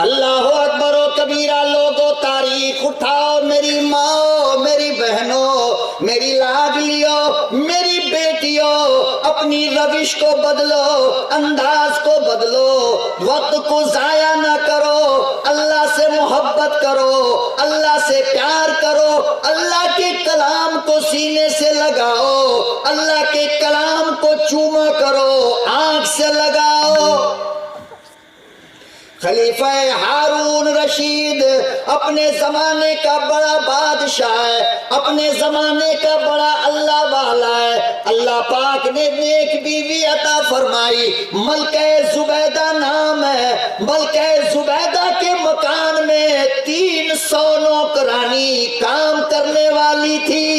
اللہ اکبر و کبیرہ لوگو تاریخ اٹھاؤ، میری ماں، میری بہنوں، میری لاڈلیوں، میری بیٹیوں، اپنی روش کو بدلو، انداز کو بدلو، وقت کو ضائع نہ کرو، اللہ سے محبت کرو، اللہ سے پیار کرو، اللہ کے کلام کو سینے سے لگاؤ، اللہ کے کلام کو چوما کرو، آنکھ سے لگاؤ۔ خلیفہ ہارون رشید اپنے زمانے کا بڑا بادشاہ ہے، اپنے زمانے کا بڑا اللہ والا ہے۔ اللہ پاک نے نیک بیوی عطا فرمائی، ملکہ زبیدہ نام ہے۔ ملکہ زبیدہ کے مکان میں 300 نوکرانی کام کرنے والی تھی۔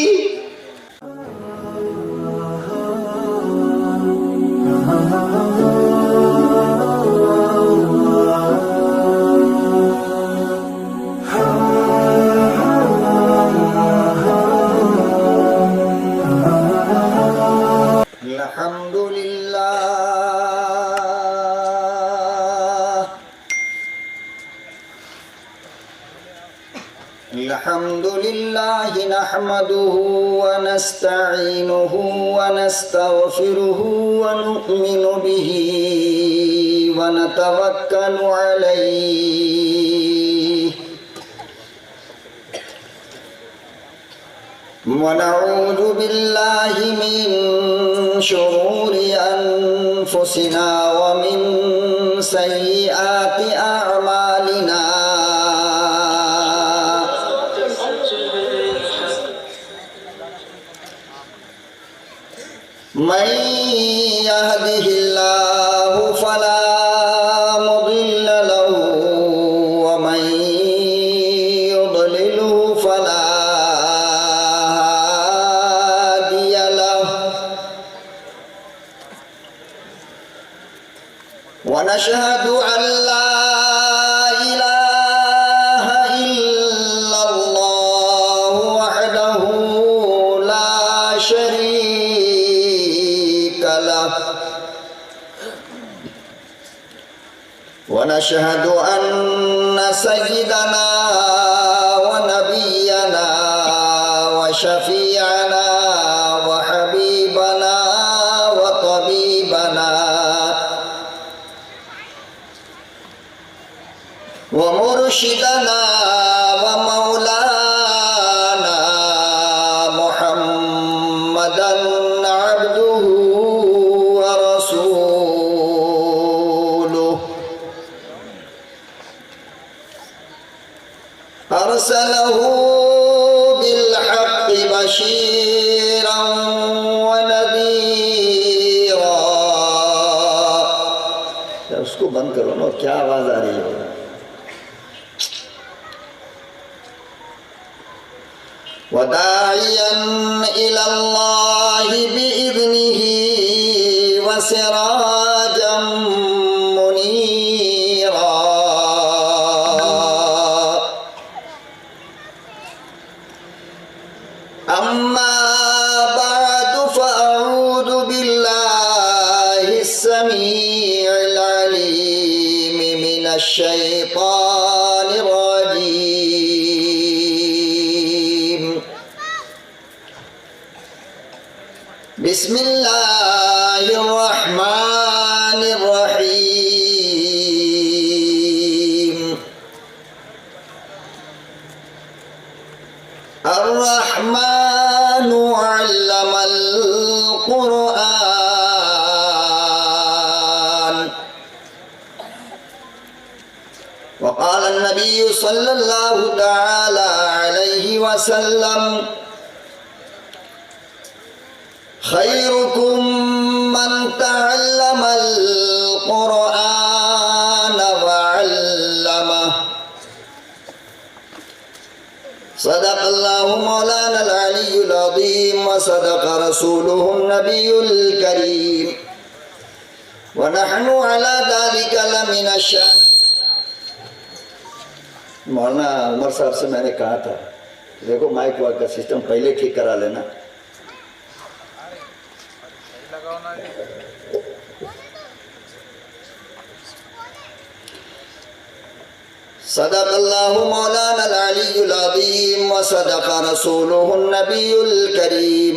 الحمد لله نحمده ونستعينه ونستغفره ونؤمن به ونتوكل عليه ونعوذ بالله من شرور أنفسنا ومن سيئات أعمالنا من يهده الله فلا مضل له ومن يضلله فلا هادي له ونشهد أن لا إله إلا الله وحده لا شريك له ونشهد أن سيدنا ونبينا وشفيعنا وحبيبنا وطبيبنا ومرشدنا ومولانا محمدا عبده ورسوله أرسله بالحق بشيرا ونذيرا۔ اس کو بند کرو نا، کیا آواز آ رہی ہے؟ وداعيا إلى الله بإذنه وسراجا منيرا۔ أما بعد فأعوذ بالله السميع العليم من الشيطان الرجيم۔ بسم الله الرحمن الرحيم۔ الرحمن علم القرآن۔ وقال النبي صلى الله تعالى عليه وسلم: خيركم من تعلم القرآن وعلمه۔ صدق الله مولانا العلي العظيم وصدق رسوله النبي الكريم ونحن على ذلك لمن الشاهدين۔ مولانا عمر صاحب سے میں نے کہا تھا دیکھو مائک واک کا سسٹم پہلے ٹھیک کرا لینا۔ صدق اللہ مولانا العلی العظیم وصدق رسولہ النبی الکریم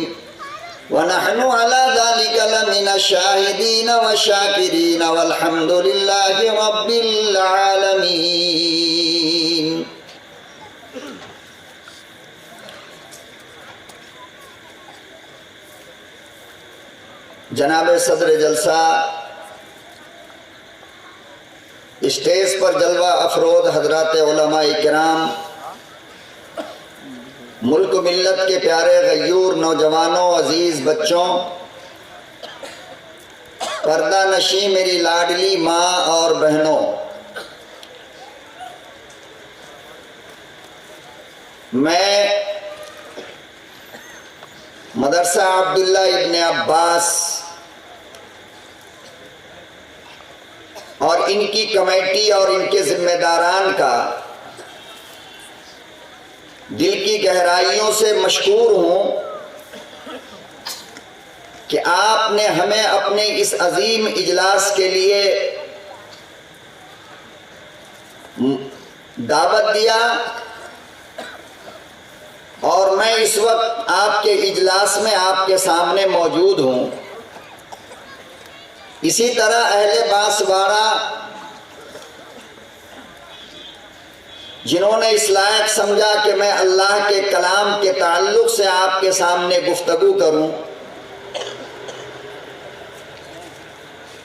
ونحن على ذلك لمن الشاهدين والشاكرين والحمد لله رب العالمين. جناب صدر جلسہ، اسٹیج پر جلوہ افروز حضرات علماء کرام، ملک ملت کے پیارے غیور نوجوانوں، عزیز بچوں، پردہ نشیں میری لاڈلی ماں اور بہنوں، میں مدرسہ عبداللہ ابن عباس اور ان کی کمیٹی اور ان کے ذمہ داران کا دل کی گہرائیوں سے مشکور ہوں کہ آپ نے ہمیں اپنے اس عظیم اجلاس کے لیے دعوت دیا، اور میں اس وقت آپ کے اجلاس میں آپ کے سامنے موجود ہوں۔ اسی طرح اہل بانسواڑہ جنہوں نے اس لائق سمجھا کہ میں اللہ کے کلام کے تعلق سے آپ کے سامنے گفتگو کروں،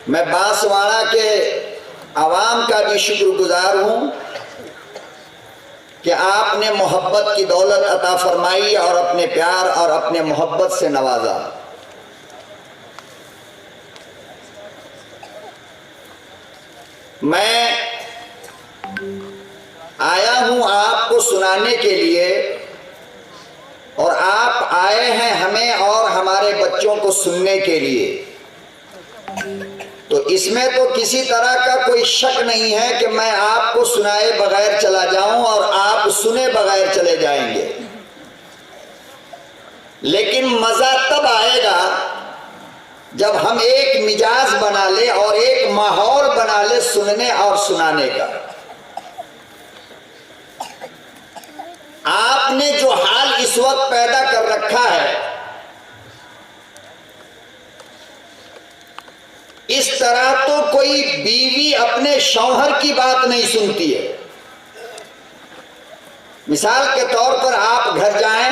میں بانسواڑہ کے عوام کا بھی شکر گزار ہوں کہ آپ نے محبت کی دولت عطا فرمائی اور اپنے پیار اور اپنے محبت سے نوازا۔ میں آیا ہوں آپ کو سنانے کے لیے، اور آپ آئے ہیں ہمیں اور ہمارے بچوں کو سننے کے لیے، تو اس میں تو کسی طرح کا کوئی شک نہیں ہے کہ میں آپ کو سنائے بغیر چلا جاؤں اور آپ سنے بغیر چلے جائیں گے، لیکن مزہ تب آئے گا جب ہم ایک مزاج بنا لیں اور ایک ماحول بنا لیں سننے اور سنانے کا۔ آپ نے جو حال اس وقت پیدا کر رکھا ہے، اس طرح تو کوئی بیوی اپنے شوہر کی بات نہیں سنتی ہے۔ مثال کے طور پر آپ گھر جائیں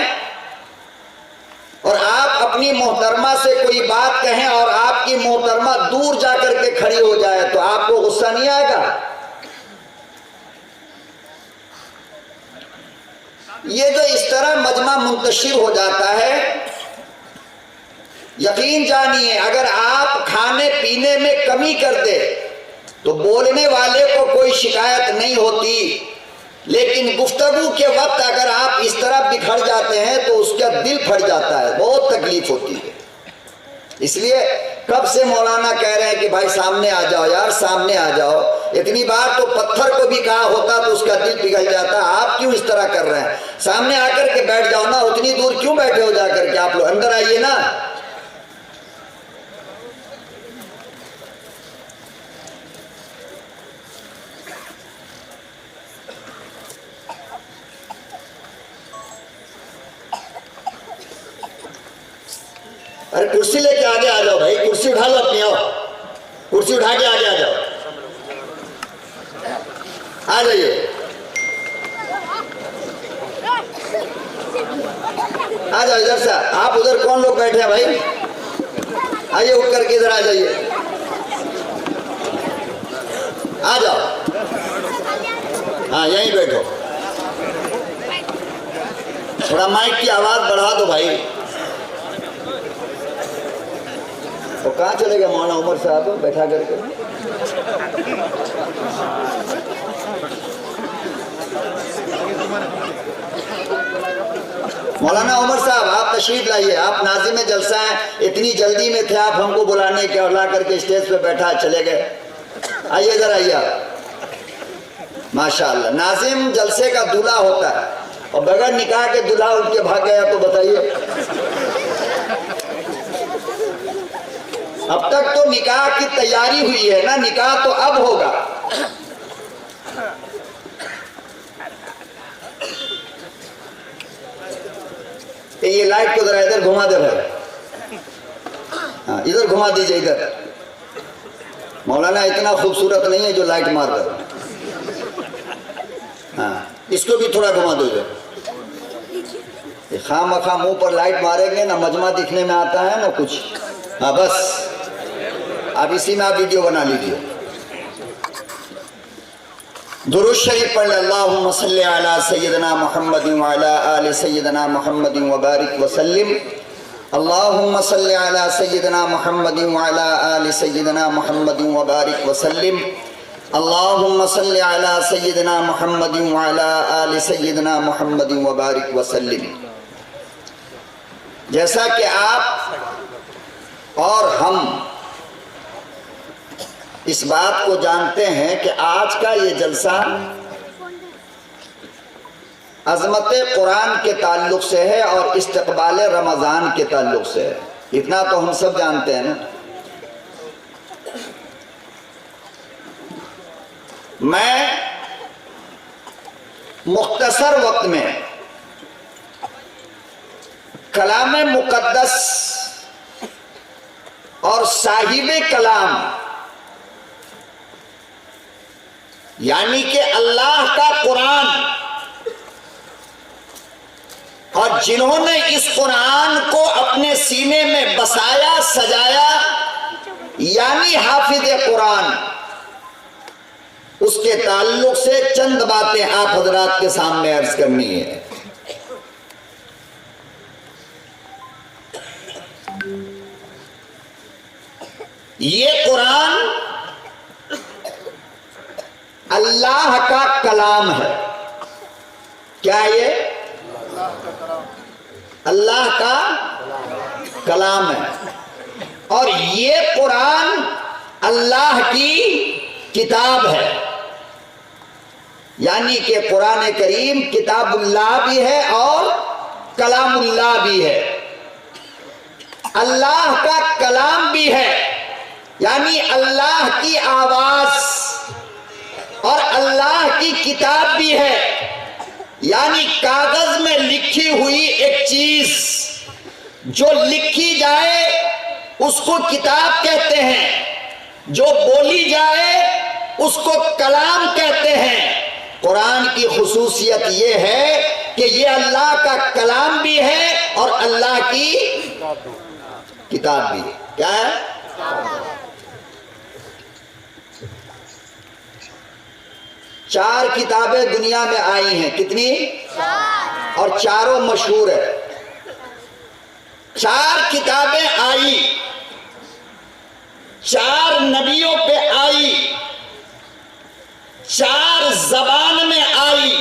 اور آپ اپنی محترمہ سے کوئی بات کہیں اور آپ کی محترمہ دور جا کر کے کھڑی ہو جائے تو آپ کو غصہ نہیں آئے گا؟ یہ جو اس طرح مجمع منتشر ہو جاتا ہے، یقین جانیے اگر آپ کھانے پینے میں کمی کر دے تو بولنے والے کو کوئی شکایت نہیں ہوتی، لیکن گفتگو کے وقت اگر آپ اس طرح بکھر جاتے ہیں تو اس کا دل پھٹ جاتا ہے، بہت تکلیف ہوتی ہے۔ اس لیے کب سے مولانا کہہ رہے ہیں کہ بھائی سامنے آ جاؤ یار، سامنے آ جاؤ۔ اتنی بار تو پتھر کو بھی کہا ہوتا تو اس کا دل پگھل جاتا، آپ کیوں اس طرح کر رہے ہیں؟ سامنے آ کر کے بیٹھ جاؤ نا، اتنی دور کیوں بیٹھے ہو جا کر کے؟ آپ لوگ اندر آئیے نا۔ ارے کرسی لے کے آگے آ جاؤ بھائی، کرسی اٹھا لو اپنی، آؤ کرسی اٹھا کے آگے آ جاؤ، آ جائیے، آ جاؤ ادھر سے۔ آپ ادھر کون لوگ بیٹھے ہیں بھائی؟ آئیے اٹھ کر کے ادھر آ جائیے، آ جاؤ، ہاں یہیں بیٹھو۔ تھوڑا مائک کی آواز بڑھا دو بھائی۔ تو کہاں چلے گا مولانا عمر صاحب بیٹھا کر کے؟ مولانا عمر صاحب آپ تشریف لائیے، آپ ناظم جلسہ ہیں، اتنی جلدی میں تھے آپ ہم کو بلانے کے اور لا کر کے اسٹیج پہ بیٹھا چلے گئے۔ آئیے ادھر آئیے آپ۔ ماشاءاللہ ناظم جلسے کا دولہا ہوتا ہے، اور بغیر نکاح کے دولہا اٹھ کے بھاگ گیا تو بتائیے۔ اب تک تو نکاح کی تیاری ہوئی ہے نا، نکاح تو اب ہوگا۔ یہ لائٹ کو ذرا ادھر گھما دے بھائی، ہاں ادھر گھما دیجئے ادھر. مولانا اتنا خوبصورت نہیں ہے جو لائٹ مار رہا ہے. ہاں اس کو بھی تھوڑا گھما دو ادھر. خواہ مخواہ منہ پر لائٹ ماریں گے نہ مجمع دکھنے میں آتا ہے نہ کچھ. ہاں بس اب اسی میں آپ ویڈیو بنا لیجیے. درود شریف پڑھ لیں. اللہم صلی علی سیدنا محمد وعلی آل سیدنا محمد وبارک وسلم. اللہم صلی علی سیدنا محمد وعلی آل سیدنا محمد وبارک وسلم. اللہم صلی علی سیدنا محمد وعلی آل سیدنا محمد وبارک وسلم. جیسا کہ آپ اور ہم اس بات کو جانتے ہیں کہ آج کا یہ جلسہ عظمت قرآن کے تعلق سے ہے اور استقبال رمضان کے تعلق سے ہے. اتنا تو ہم سب جانتے ہیں نا. میں مختصر وقت میں کلام مقدس اور صاحب کلام یعنی کہ اللہ کا قرآن اور جنہوں نے اس قرآن کو اپنے سینے میں بسایا سجایا یعنی حافظ قرآن، اس کے تعلق سے چند باتیں آپ حضرات کے سامنے عرض کرنی ہے. یہ قرآن اللہ کا کلام ہے. کیا یہ اللہ کا کلام ہے اور یہ قرآن اللہ کی کتاب ہے. یعنی کہ قرآن کریم کتاب اللہ بھی ہے اور کلام اللہ بھی ہے. اللہ کا کلام بھی ہے یعنی اللہ کی آواز، اور اللہ کی کتاب بھی ہے یعنی کاغذ میں لکھی ہوئی ایک چیز جو لکھی جائے اس کو کتاب کہتے ہیں، جو بولی جائے اس کو کلام کہتے ہیں. قرآن کی خصوصیت یہ ہے کہ یہ اللہ کا کلام بھی ہے اور اللہ کی کتاب بھی ہے. کیا ہے؟ 4 کتابیں دنیا میں آئی ہیں. کتنی؟ 4. اور چاروں مشہور ہے. 4 کتابیں آئی، 4 نبیوں پہ آئی، 4 زبان میں آئی.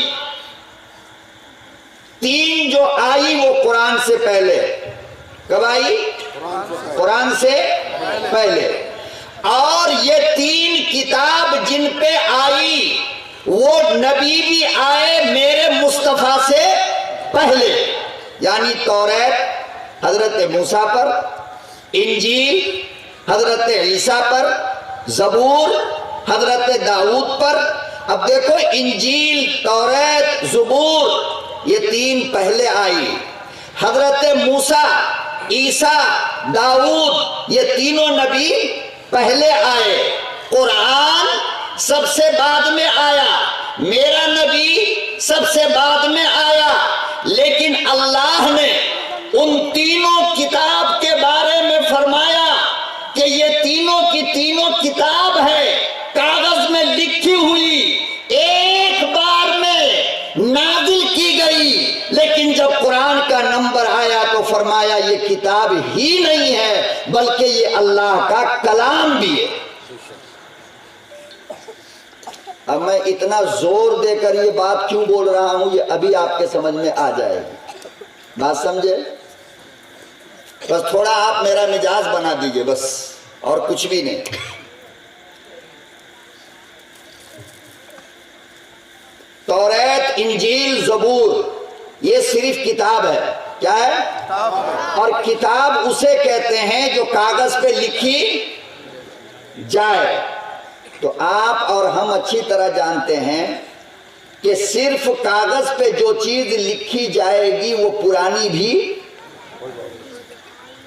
3 جو آئی وہ قرآن سے پہلے. کب آئی؟ قرآن سے پہلے. اور یہ 3 کتاب جن پہ آئی وہ نبی بھی آئے میرے مصطفیٰ سے پہلے. یعنی توریت حضرت موسیٰ پر، انجیل حضرت عیسیٰ پر، زبور حضرت داؤد پر. اب دیکھو انجیل، توریت، زبور یہ 3 پہلے آئی. حضرت موسیٰ، عیسیٰ، داؤد یہ تینوں نبی پہلے آئے. قرآن سب سے بعد میں آیا، میرا نبی سب سے بعد میں آیا. لیکن اللہ نے ان تینوں کتاب کے بارے میں فرمایا کہ یہ تینوں کی تینوں کتاب ہے، کاغذ میں لکھی ہوئی، ایک بار میں نازل کی گئی. لیکن جب قرآن کا نمبر آیا تو فرمایا یہ کتاب ہی نہیں ہے بلکہ یہ اللہ کا کلام بھی ہے. اب میں اتنا زور دے کر یہ بات کیوں بول رہا ہوں یہ ابھی آپ کے سمجھ میں آ جائے گی. بات سمجھے؟ بس تھوڑا آپ میرا مزاج بنا دیجئے بس، اور کچھ بھی نہیں. توریت، انجیل، زبور یہ صرف کتاب ہے. کیا ہے؟ اور کتاب اسے کہتے ہیں جو کاغذ پہ لکھی جائے. تو آپ اور ہم اچھی طرح جانتے ہیں کہ صرف کاغذ پہ جو چیز لکھی جائے گی وہ پرانی بھی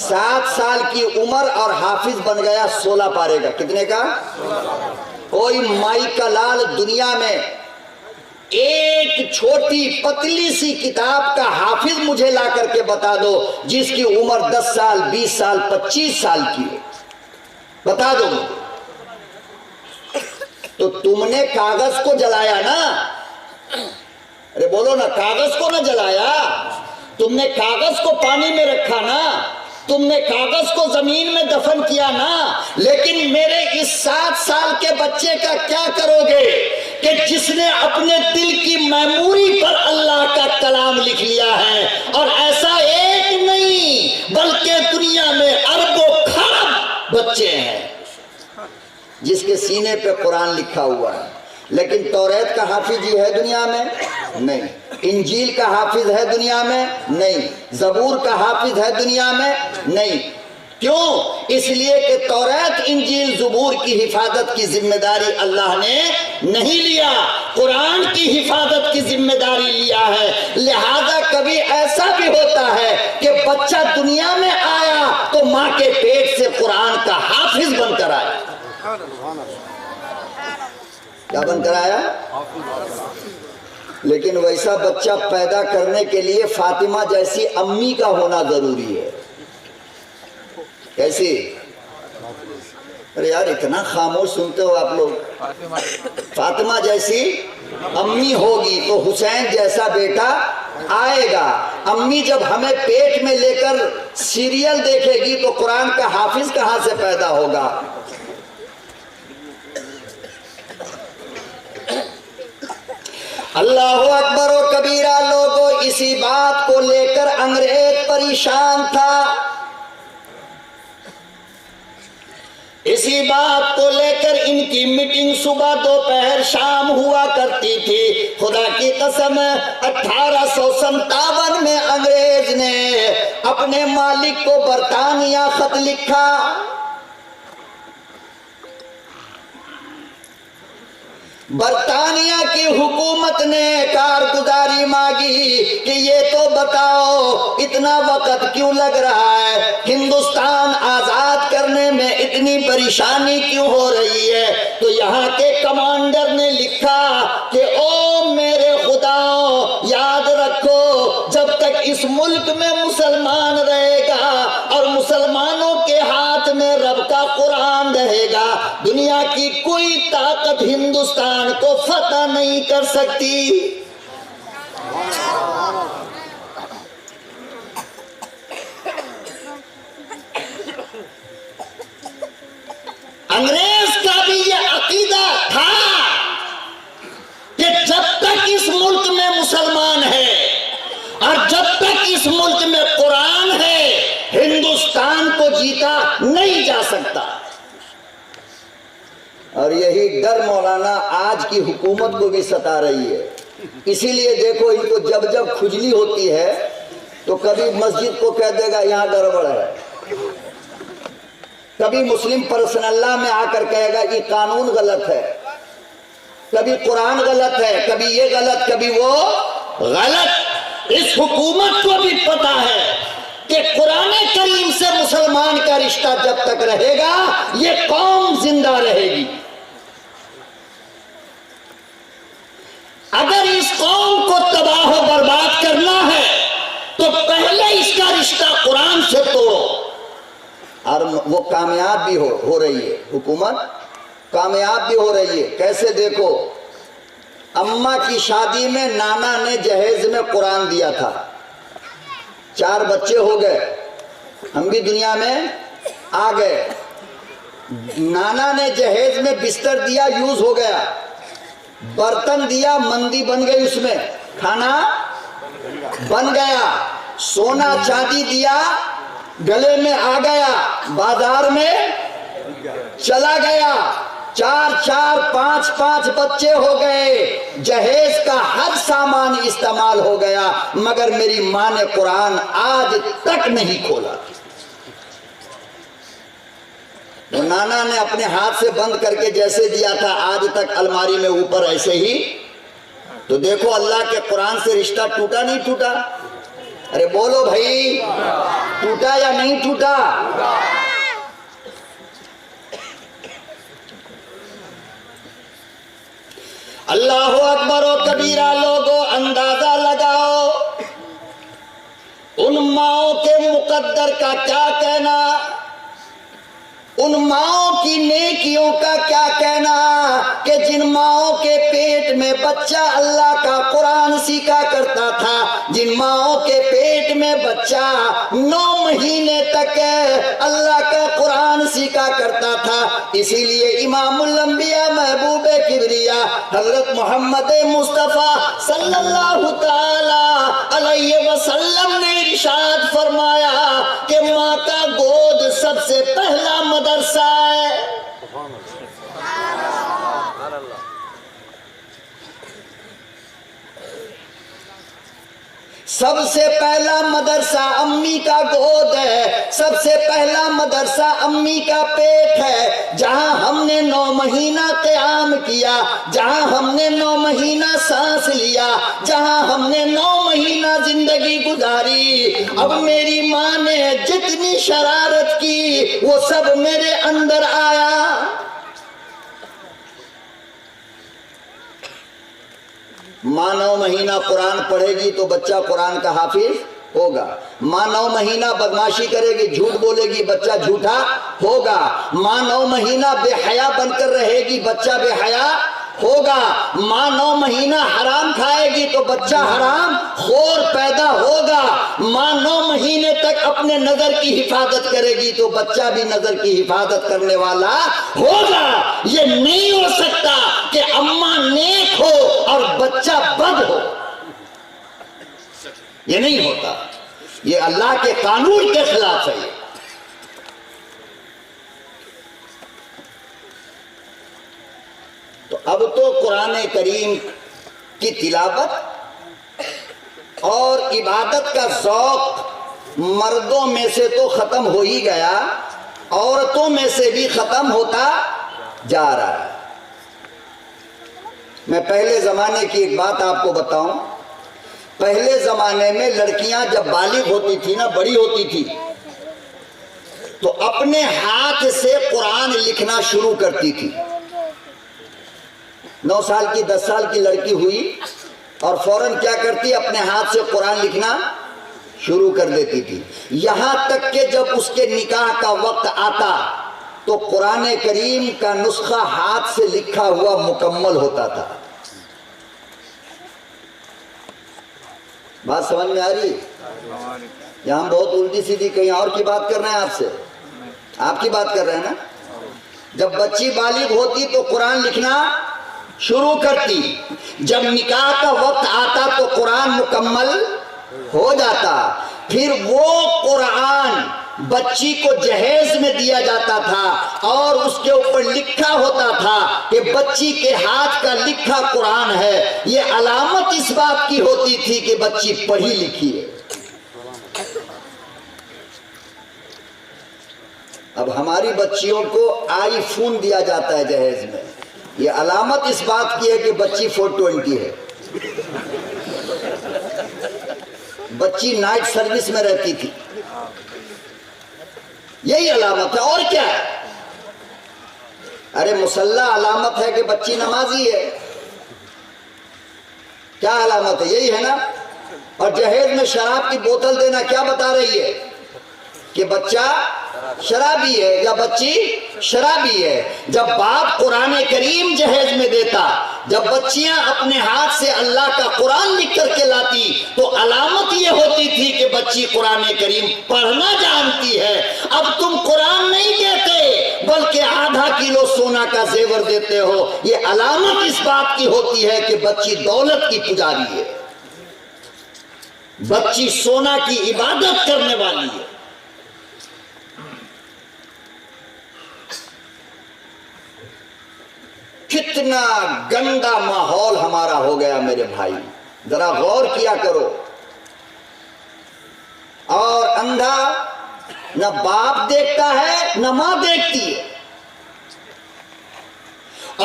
7 سال کی عمر اور حافظ بن گیا 16 پارے کا. کتنے کا؟ کوئی مائی کا لال دنیا میں ایک چھوٹی پتلی سی کتاب کا حافظ مجھے لا کر کے بتا دو جس کی عمر 10 سال 20 سال 25 سال کی ہے، بتا دو مجھے. تو تم نے کاغذ کو جلایا نا، ارے بولو نا، کاغذ کو نہ جلایا، تم نے کاغذ کو پانی میں رکھا نا، تم نے کاغذ کو زمین میں دفن کیا نا، لیکن میرے اس 7 سال کے بچے کا کیا کرو گے کہ جس نے اپنے دل کی میموری پر اللہ کا کلام لکھ لیا ہے، اور ایسا ایک نہیں بلکہ دنیا میں اربوں خرب بچے ہیں جس کے سینے پہ قرآن لکھا ہوا ہے. لیکن توریت کا حافظ یہ ہے دنیا میں؟ نہیں. انجیل کا حافظ ہے دنیا میں؟ نہیں. زبور کا حافظ ہے دنیا میں؟ نہیں. کیوں؟ اس لیے کہ توریت انجیل زبور کی حفاظت کی ذمہ داری اللہ نے نہیں لیا، قرآن کی حفاظت کی ذمہ داری لیا ہے. لہذا کبھی ایسا بھی ہوتا ہے کہ بچہ دنیا میں آیا تو ماں کے پیٹ سے قرآن کا حافظ بن کر آیا. کیا بن کر آیا؟ لیکن ویسا بچہ پیدا کرنے کے لیے فاطمہ جیسی امی کا ہونا ضروری ہے. کیسی؟ ارے یار اتنا خاموش سنتے ہو آپ لوگ. فاطمہ جیسی امی ہوگی تو حسین جیسا بیٹا آئے گا. امی جب ہمیں پیٹ میں لے کر سیریل دیکھے گی تو قرآن کا حافظ کہاں سے پیدا ہوگا؟ اللہ اکبر و کبیرہ. لوگوں اسی بات کو لے کر انگریز پریشان تھا، اسی بات کو لے کر ان کی میٹنگ صبح دوپہر شام ہوا کرتی تھی. خدا کی قسم 1857 میں انگریز نے اپنے مالک کو برطانیہ خط لکھا. برطانیہ کی حکومت نے کارگزاری مانگی کہ یہ تو بتاؤ اتنا وقت کیوں لگ رہا ہے، ہندوستان آزاد کرنے میں اتنی پریشانی کیوں ہو رہی ہے. تو یہاں کے کمانڈر نے لکھا کہ او میرے خداؤ، یاد رکھو جب تک اس ملک میں مسلمان رہے گا اور مسلمانوں کے ہاتھ میں رب کا قرآن رہے گا، دنیا کی کوئی طاقت ہندوستان کو فتح نہیں کر سکتی. انگریز کا بھی یہ عقیدہ تھا کہ جب تک اس ملک میں مسلمان ہے اور جب تک اس ملک میں قرآن ہے ہندوستان کو جیتا نہیں جا سکتا. اور یہی ڈر مولانا آج کی حکومت کو بھی ستا رہی ہے. اسی لیے دیکھو ان کو جب جب کھجلی ہوتی ہے تو کبھی مسجد کو کہہ دے گا یہاں گڑبڑ ہے، کبھی مسلم پرسن اللہ میں آ کر کہے گا یہ قانون غلط ہے، کبھی قرآن غلط ہے، کبھی یہ غلط کبھی وہ غلط. اس حکومت کو بھی پتا ہے کہ قرآن کریم سے مسلمان کا رشتہ جب تک رہے گا یہ قوم زندہ رہے گی. اگر اس قوم کو تباہ و برباد کرنا ہے تو پہلے اس کا رشتہ قرآن سے توڑو. اور وہ کامیاب بھی ہو رہی ہے، حکومت کامیاب بھی ہو رہی ہے. کیسے؟ دیکھو اماں کی شادی میں نانا نے جہیز میں قرآن دیا تھا، 4 بچے ہو گئے، ہم بھی دنیا میں آ گئے. نانا نے جہیز میں بستر دیا، یوز ہو گیا. برتن دیا، مندی بن گئی، اس میں کھانا بن گیا. سونا چاندی دیا، گلے میں آ گیا، بازار میں چلا گیا. 4 5 بچے ہو گئے، جہیز کا ہر سامان استعمال ہو گیا، مگر میری ماں نے قرآن آج تک نہیں کھولا. وہ نانا نے اپنے ہاتھ سے بند کر کے جیسے دیا تھا آج تک الماری میں اوپر ایسے ہی. تو دیکھو اللہ کے قرآن سے رشتہ ٹوٹا نہیں ٹوٹا؟ ارے بولو بھائی. ٹوٹا یا نہیں ٹوٹا؟ اللہ اکبر و کبیرہ لوگوں اندازہ لگاؤ ان ماؤں کے مقدر کا کیا کہنا، ان ماؤں کی نیکیوں کا کیا کہنا کہ جن ماؤں کے پیٹ میں بچہ اللہ کا قرآن سیکھا کرتا تھا، جن ماؤں کے پیٹ میں بچہ 9 مہینے تک اللہ کا قرآن سیکھا کرتا تھا۔ اسی لیے امام الانبیاء محبوب کبریا حضرت محمد مصطفیٰ صلی اللہ تعالی علیہ وسلم نے ارشاد فرمایا کہ ماں کا گود سب سے پہلا مدرسہ ہے۔ سب سے پہلا مدرسہ امی کا گود ہے، سب سے پہلا مدرسہ امی کا پیٹ ہے، جہاں ہم نے 9 مہینہ قیام کیا، جہاں ہم نے 9 مہینہ سانس لیا، جہاں ہم نے 9 مہینہ زندگی گزاری۔ اب میری ماں نے جتنی شرارت کی وہ سب میرے اندر آیا۔ ماں 9 مہینہ قرآن پڑھے گی تو بچہ قرآن کا حافظ ہوگا، ماں 9 مہینہ بدمعاشی کرے گی، جھوٹ بولے گی، بچہ جھوٹا ہوگا، ماں 9 مہینہ بے حیا بن کر رہے گی، بچہ بے حیا ہوگا، ماں 9 مہینہ حرام کھائے گی تو بچہ حرام خور پیدا ہوگا، ماں 9 مہینے تک اپنے نظر کی حفاظت کرے گی تو بچہ بھی نظر کی حفاظت کرنے والا ہوگا۔ یہ نہیں ہو سکتا کہ اماں نیک ہو اور بچہ بد ہو، یہ نہیں ہوتا، یہ اللہ کے قانون کے خلاف ہے۔ تو اب تو قرآن کریم کی تلاوت اور عبادت کا ذوق مردوں میں سے تو ختم ہو ہی گیا، عورتوں میں سے بھی ختم ہوتا جا رہا ہے۔ میں پہلے زمانے کی ایک بات آپ کو بتاؤں، پہلے زمانے میں لڑکیاں جب بالغ ہوتی تھی نا، بڑی ہوتی تھی، تو اپنے ہاتھ سے قرآن لکھنا شروع کرتی تھی۔ 9 سال کی 10 سال کی لڑکی ہوئی اور فوراً کیا کرتی، اپنے ہاتھ سے قرآن لکھنا شروع کر دیتی تھی، یہاں تک کہ جب اس کے نکاح کا وقت آتا تو قرآن کریم کا نسخہ ہاتھ سے لکھا ہوا مکمل ہوتا تھا۔ بات سمجھ میں آ رہی؟ یہاں بہت الٹی سیدھی کہیں اور کی بات کر رہے ہیں، آپ سے آپ کی بات کر رہے ہیں نا۔ جب بچی بالغ ہوتی تو قرآن لکھنا شروع کرتی، جب نکاح کا وقت آتا تو قرآن مکمل ہو جاتا، پھر وہ قرآن بچی کو جہیز میں دیا جاتا تھا اور اس کے اوپر لکھا ہوتا تھا کہ بچی کے ہاتھ کا لکھا قرآن ہے۔ یہ علامت اس بات کی ہوتی تھی کہ بچی پڑھی لکھی ہے۔ اب ہماری بچیوں کو آئی فون دیا جاتا ہے جہیز میں، یہ علامت اس بات کی ہے کہ بچی 420 ہے۔ بچی نائٹ سروس میں رہتی تھی، یہی علامت ہے، اور کیا ہے؟ ارے مسلح علامت ہے کہ بچی نمازی ہے، کیا علامت ہے؟ یہی ہے نا۔ اور جہیز میں شراب کی بوتل دینا کیا بتا رہی ہے؟ کہ بچہ شرابی ہے یا بچی شرابی ہے۔ جب باپ قرآن کریم جہیز میں دیتا، جب بچیاں اپنے ہاتھ سے اللہ کا قرآن لکھ کر کے لاتی تو علامت یہ ہوتی تھی کہ بچی قرآن کریم پڑھنا جانتی ہے۔ اب تم قرآن نہیں دیتے بلکہ آدھا کلو سونا کا زیور دیتے ہو، یہ علامت اس بات کی ہوتی ہے کہ بچی دولت کی پجاری ہے، بچی سونا کی عبادت کرنے والی ہے۔ کتنا گندا ماحول ہمارا ہو گیا میرے بھائی، ذرا غور کیا کرو۔ اور اندھا نہ باپ دیکھتا ہے نہ ماں دیکھتی ہے،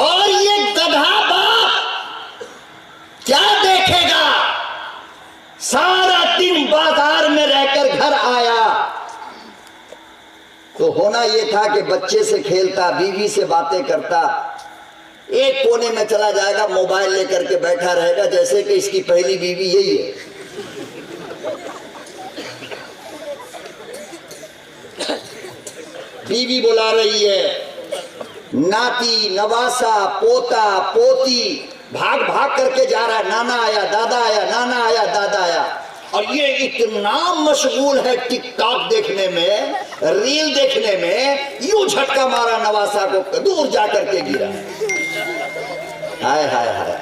اور یہ گدھا باپ کیا دیکھے گا؟ سارا دن بازار میں رہ کر گھر آیا ہونا یہ تھا کہ بچے سے کھیلتا، بیوی سے باتیں کرتا، ایک کونے میں چلا جائے گا، موبائل لے کر کے بیٹھا رہے گا جیسے کہ اس کی پہلی بیوی یہی ہے۔ بیوی بلا رہی ہے، ناتی نواسا پوتا پوتی بھاگ بھاگ کر کے جا رہا ہے، نانا آیا دادا آیا، نانا آیا دادا آیا، اور یہ اتنا مشغول ہے ٹک ٹاک دیکھنے میں، ریل دیکھنے میں، یوں جھٹکا مارا نواسا کو، دور جا کر کے گرا۔ ہائے ہائے ہائے،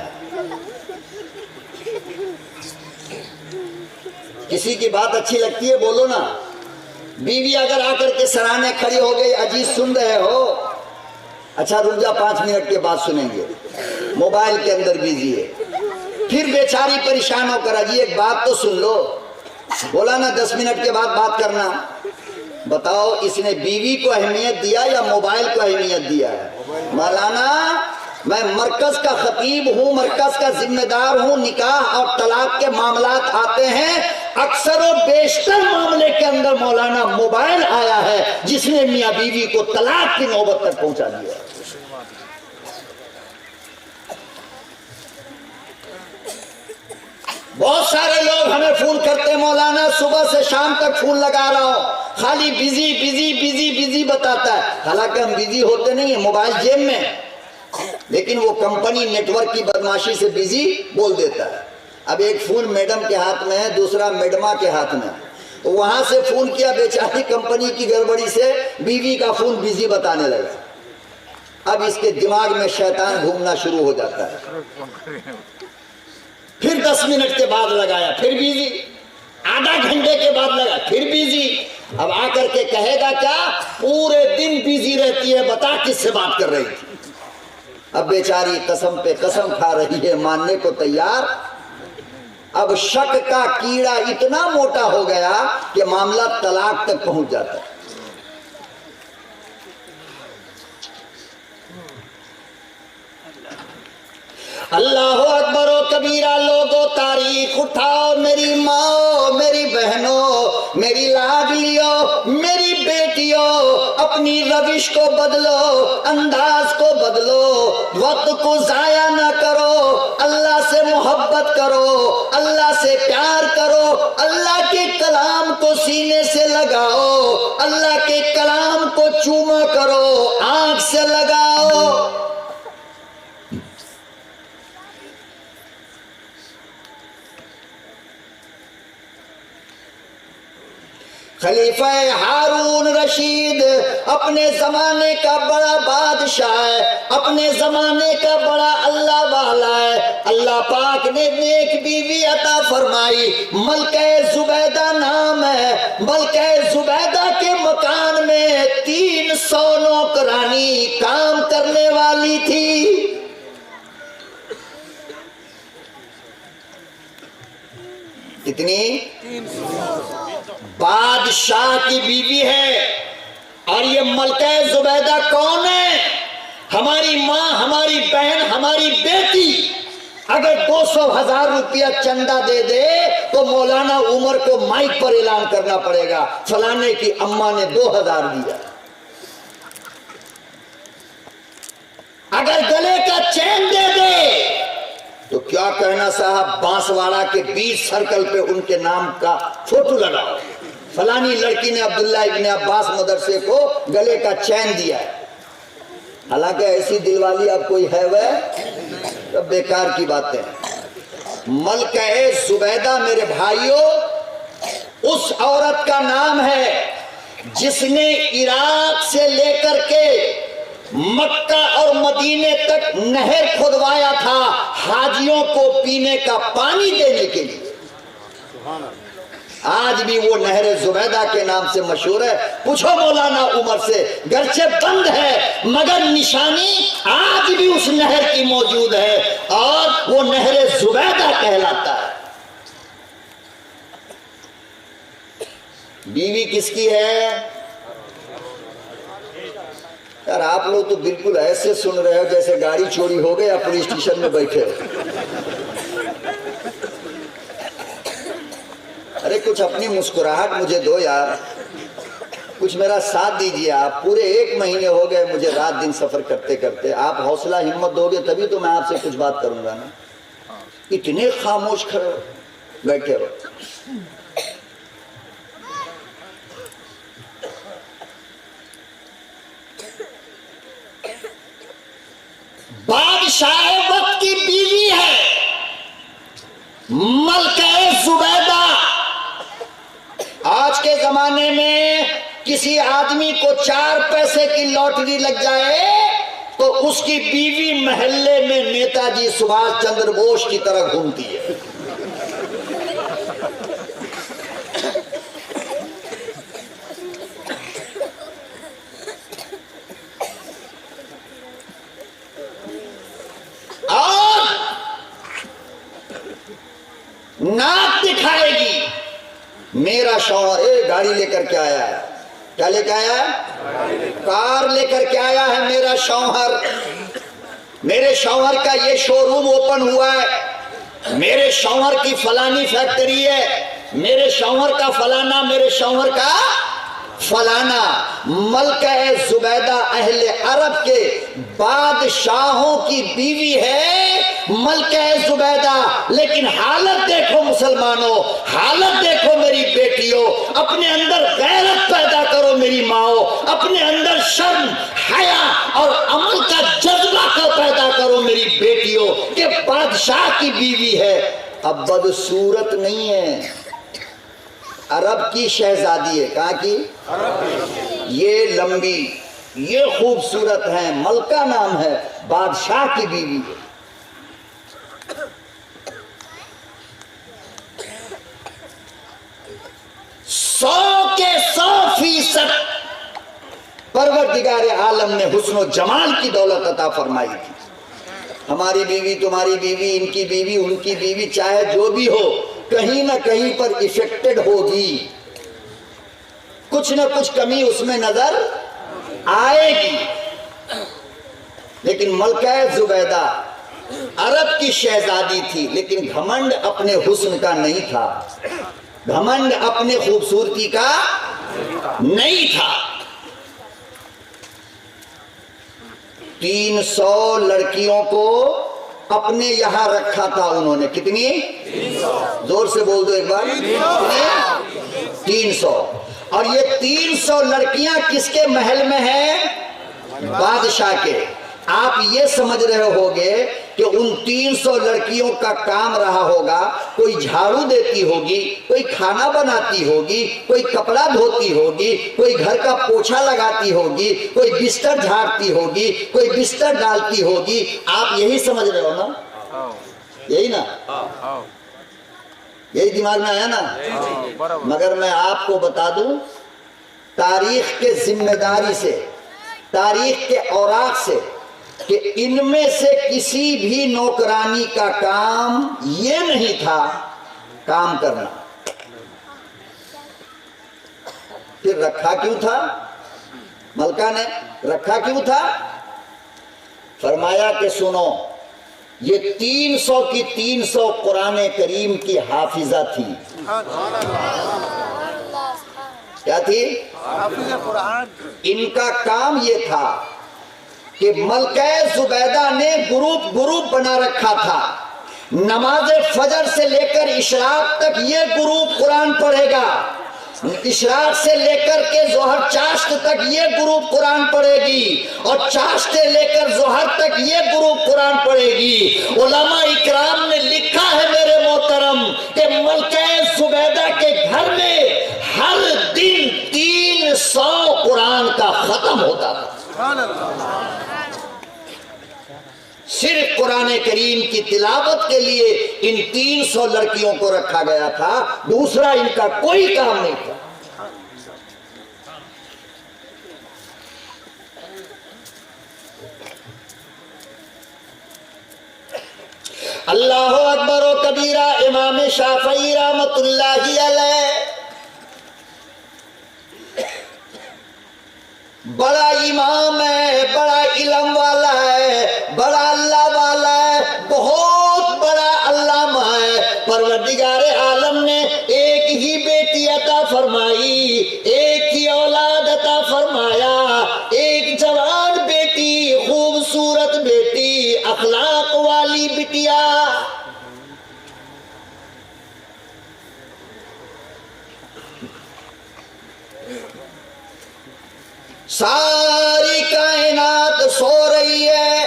کسی کی بات اچھی لگتی ہے بولو نا۔ بیوی اگر آ کر کے سراہنے کھڑی ہو گئی، اجی سن رہے ہو؟ اچھا رک جا، 5 منٹ کے بعد سنیں گے، موبائل کے اندر بیزی ہے۔ پھر بیچاری پریشان ہو کر، اجی ایک بات تو سن لو، بولا نا 10 منٹ کے بعد بات کرنا۔ بتاؤ اس نے بیوی کو اہمیت دیا یا موبائل کو اہمیت دیا ہے؟ مولانا میں مرکز کا خطیب ہوں، مرکز کا ذمہ دار ہوں، نکاح اور طلاق کے معاملات آتے ہیں، اکثر و بیشتر معاملے کے اندر مولانا موبائل آیا ہے جس نے میاں بیوی کو طلاق کی نوبت تک پہنچا دیا۔ بہت سارے لوگ ہمیں فون کرتے ہیں، مولانا صبح سے شام تک فون لگا رہا ہوں، خالی بزی بزی بزی بزی بتاتا ہے، حالانکہ ہم بزی ہوتے نہیں ہیں، موبائل جیب میں، لیکن وہ کمپنی نیٹ ورک کی بدماشی سے بزی بول دیتا ہے۔ اب ایک فون میڈم کے ہاتھ میں ہے، دوسرا میڈما کے ہاتھ میں، وہاں سے فون کیا، بیچاری کمپنی کی گڑبڑی سے بیوی کا فون بزی بتانے لگا۔ اب اس کے دماغ میں شیطان گھومنا شروع ہو جاتا ہے۔ پھر 10 منٹ کے بعد لگایا، پھر بیزی، آدھا گھنٹے کے بعد لگا، پھر بیزی۔ اب آ کر کے کہے گا کیا، پورے دن بیزی رہتی ہے، بتا کس سے بات کر رہی تھی۔ اب بیچاری قسم پہ قسم کھا رہی ہے، ماننے کو تیار۔ اب شک کا کیڑا اتنا موٹا ہو گیا کہ معاملہ طلاق تک پہنچ جاتا ہے۔ اللہ اکبر و کبیرہ، لوگو تاریخ اٹھاؤ، میری ماں میری بہنوں، میری لاڈلیوں، میری بیٹیوں، اپنی روش کو بدلو، انداز کو بدلو، وقت کو ضائع نہ کرو، اللہ سے محبت کرو، اللہ سے پیار کرو، اللہ کے کلام کو سینے سے لگاؤ، اللہ کے کلام کو چوما کرو، آنکھ سے لگاؤ۔ خلیفہ ہارون رشید اپنے زمانے کا بڑا بادشاہ ہے، اپنے زمانے کا بڑا اللہ والا ہے۔ اللہ پاک نے نیک بیوی عطا فرمائی، ملکہ زبیدہ نام ہے۔ ملکہ زبیدہ کے مکان میں 300 نوکرانی کام کرنے والی تھی۔ کتنی؟ بادشاہ کی بیوی ہے۔ اور یہ ملکہ زبیدہ کون ہے؟ ہماری ماں، ہماری بہن، ہماری بیٹی اگر 200,000 روپیہ چندہ دے دے تو مولانا عمر کو مائک پر اعلان کرنا پڑے گا، فلانے کی اماں نے 2000 دیا۔ اگر گلے کا چین دے دے تو کیا کہنا صاحب، بانسواڑہ کے 20 سرکل پہ ان کے نام کا فوٹو لگاؤ، فلانی لڑکی نے عبداللہ ابن عباس مدرسے کو گلے کا چین دیا ہے۔ حالانکہ ایسی دل والی اب کوئی ہے وہ بیکار کی باتیں۔ ملکہ زبیدہ میرے بھائیوں اس عورت کا نام ہے جس نے عراق سے لے کر کے مکہ اور مدینے تک نہر کھودوایا تھا حاجیوں کو پینے کا پانی دینے کے لیے۔ آج بھی وہ نہر زبیدہ کے نام سے مشہور ہے۔ پوچھو مولانا عمر سے، گرچہ بند ہے مگر نشانی آج بھی اس نہر کی موجود ہے اور وہ نہر زبیدہ کہلاتا ہے۔ بیوی کس کی ہے؟ یار آپ لوگ تو بالکل ایسے سن رہے ہو جیسے گاڑی چوری ہو گئی یا پولیس اسٹیشن میں بیٹھے ہو۔ ارے کچھ اپنی مسکراہٹ مجھے دو یار۔ کچھ میرا ساتھ دیجیے آپ. پورے 1 مہینے ہو گئے مجھے رات دن سفر کرتے کرتے. آپ حوصلہ ہمت دو گے تبھی تو میں آپ سے کچھ بات کروں گا نا. اتنے خاموش کھڑے بیٹھے ہو. بادشاہ وقت کی بیوی ہے ملکہ زبیدہ. آج کے زمانے میں کسی آدمی کو 4 پیسے کی لاٹری لگ جائے تو اس کی بیوی محلے میں نیتا جی سبھاش چندر بوس کی طرح گھومتی ہے. اور ناک دکھائے گی. میرا شوہر گاڑی لے کر کے آیا ہے. کیا لے کے آیا ہے؟ کار لے کر کے آیا ہے میرا شوہر. میرے شوہر کا یہ شو روم اوپن ہوا ہے. میرے شوہر کی فلانی فیکٹری ہے. میرے شوہر کا فلانا، میرے شوہر کا فلانا. ملکہ زبیدہ اہل عرب کے بادشاہوں کی بیوی ہے ملکہ زبیدہ. لیکن حالت دیکھو مسلمانوں، حالت دیکھو میری بیٹیوں. اپنے اندر غیرت پیدا کرو میری ماؤں. اپنے اندر شرم، حیا اور عمل کا جذبہ کو پیدا کرو میری بیٹیوں کہ بادشاہ کی بیوی ہے. اب بدصورت نہیں ہے، عرب کی شہزادی ہے. کہاں کی؟ یہ لمبی، یہ خوبصورت ہے، ملکہ نام ہے، بادشاہ کی بیوی ہے. سو کے 100% پروردگار عالم نے حسن و جمال کی دولت عطا فرمائی تھی. ہماری بیوی، تمہاری بیوی، ان کی بیوی، ان کی بیوی، چاہے جو بھی ہو، کہیں نہ کہیں پر افیکٹڈ ہوگی. کچھ نہ کچھ کمی اس میں نظر آئے گی. لیکن ملکہ زبیدہ عرب کی شہزادی تھی، لیکن گھمنڈ اپنے حسن کا نہیں تھا، گھمنڈ اپنے خوبصورتی کا نہیں تھا. 300 لڑکیوں کو اپنے یہاں رکھا تھا انہوں نے. کتنی؟ 300. زور سے بول دو ایک بار. 300. اور یہ 300 لڑکیاں کس کے محل میں ہیں؟ بادشاہ کے. آپ یہ سمجھ رہے ہوگے کہ ان 300 لڑکیوں کا کام رہا ہوگا، کوئی جھاڑو دیتی ہوگی، کوئی کھانا بناتی ہوگی، کوئی کپڑا دھوتی ہوگی، کوئی گھر کا پوچھا لگاتی ہوگی، کوئی بستر جھاڑتی ہوگی، کوئی بستر ڈالتی ہوگی. آپ یہی سمجھ رہے ہو نا؟ یہی نا؟ یہی دماغ میں آیا نا؟ مگر میں آپ کو بتا دوں، تاریخ کے ذمہ داری سے، تاریخ کے اوراق سے، کہ ان میں سے کسی بھی نوکرانی کا کام یہ نہیں تھا کام کرنا. پھر رکھا کیوں تھا؟ ملکہ نے رکھا کیوں تھا؟ فرمایا کہ سنو، یہ 300 کی 300 قرآن کریم کی حافظہ تھی. کیا تھی؟ ان کا کام یہ تھا کہ ملکہ زبیدہ نے گروپ بنا رکھا تھا. نماز فجر سے لے کر اشراق تک یہ گروپ قرآن پڑھے گا، اشراق سے لے کر کے ظہر چاشت تک یہ گروپ قرآن پڑھے گی، اور چاشت سے لے کر ظہر تک یہ گروپ قرآن پڑھے گی. علماء اکرام نے لکھا ہے میرے محترم کہ ملکہ زبیدہ کے گھر میں ہر دن 300 قرآن کا ختم ہوتا تھا. صرف قرآن کریم کی تلاوت کے لیے ان 300 لڑکیوں کو رکھا گیا تھا، دوسرا ان کا کوئی کام نہیں تھا. اللہ اکبر و کبیرہ. امام شافعی رحمت اللہ علیہ بڑا امام ہے، بڑا علم والا ہے، بڑا اللہ والا ہے، بہت بڑا علامہ ہے. پروردگار عالم نے ایک ہی بیٹی عطا فرمائی، ایک ہی اولاد ساری کائنات سو رہی ہے،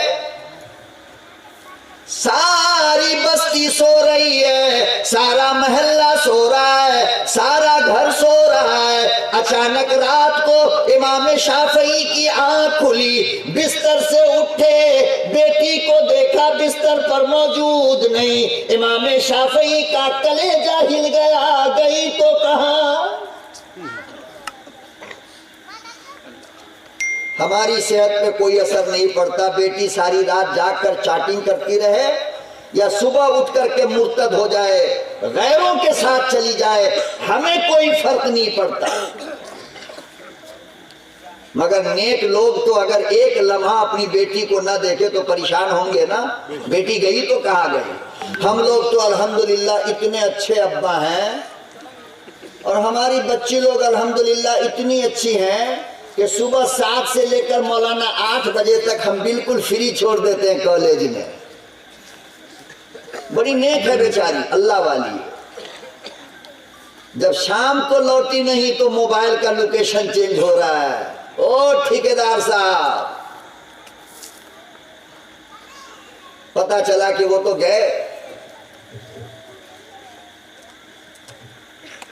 ساری بستی سو رہی ہے، سارا محلہ سو رہا ہے، سارا گھر سو رہا ہے۔ اچانک رات کو امام شافعی کی آنکھ کھلی، بستر سے اٹھے، بیٹی کو دیکھا بستر پر موجود نہیں۔ امام شافعی کا کلیجہ ہل گیا، گئی تو کہاں؟ ہماری صحت پہ کوئی اثر نہیں پڑتا، بیٹی ساری رات جاگ کر چاٹنگ کرتی رہے یا صبح اٹھ کر کے مرتد ہو جائے، غیروں کے ساتھ چلی جائے، ہمیں کوئی فرق نہیں پڑتا۔ مگر نیک لوگ تو اگر ایک لمحہ اپنی بیٹی کو نہ دیکھے تو پریشان ہوں گے نا، بیٹی گئی تو کہاں گئی؟ ہم لوگ تو الحمدللہ اتنے اچھے ابا ہیں، اور ہماری بچی لوگ الحمدللہ اتنی اچھی ہیں کہ صبح 7 سے لے کر مولانا 8 بجے تک ہم بالکل فری چھوڑ دیتے ہیں کالج میں۔ بڑی نیک ہے بیچاری، اللہ والی۔ جب شام کو لوٹی نہیں تو موبائل کا لوکیشن چینج ہو رہا ہے، او ٹھیکیدار صاحب، پتا چلا کہ وہ تو گئے۔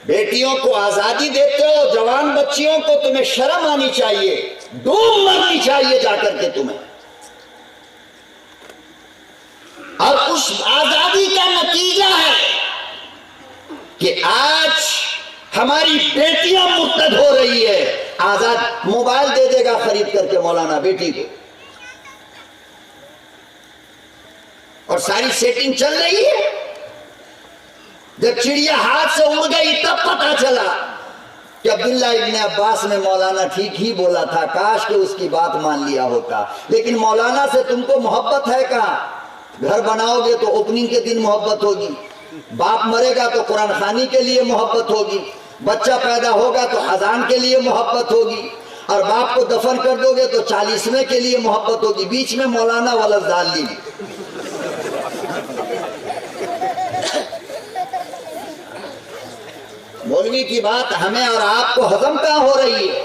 بیٹیوں کو آزادی دیتے ہو، جوان بچیوں کو تمہیں شرم آنی چاہیے، ڈوب مرنی چاہیے جا کر کے تمہیں۔ اور اس آزادی کا نتیجہ ہے کہ آج ہماری بیٹیاں مرتد ہو رہی ہے۔ آزاد موبائل دے دے گا خرید کر کے مولانا بیٹی کو، اور ساری سیٹنگ چل رہی ہے۔ جب چڑیا ہاتھ سے اڑ گئی تب پتا چلا کہ عبداللہ ابن عباس نے مولانا ٹھیک ہی بولا تھا، کاش کہ اس کی بات مان لیا ہوتا۔ لیکن مولانا سے تم کو محبت ہے کہاں؟ گھر بناؤ گے تو اوپننگ کے دن محبت ہوگی، باپ مرے گا تو قرآن خوانی کے لیے محبت ہوگی، بچہ پیدا ہوگا تو اذان کے لیے محبت ہوگی، اور باپ کو دفن کر دو گے تو 40ویں کے لیے محبت ہوگی۔ بیچ میں مولانا ولد ضالین۔ مولوی کی بات ہمیں اور آپ کو ہضم کہاں ہو رہی ہے؟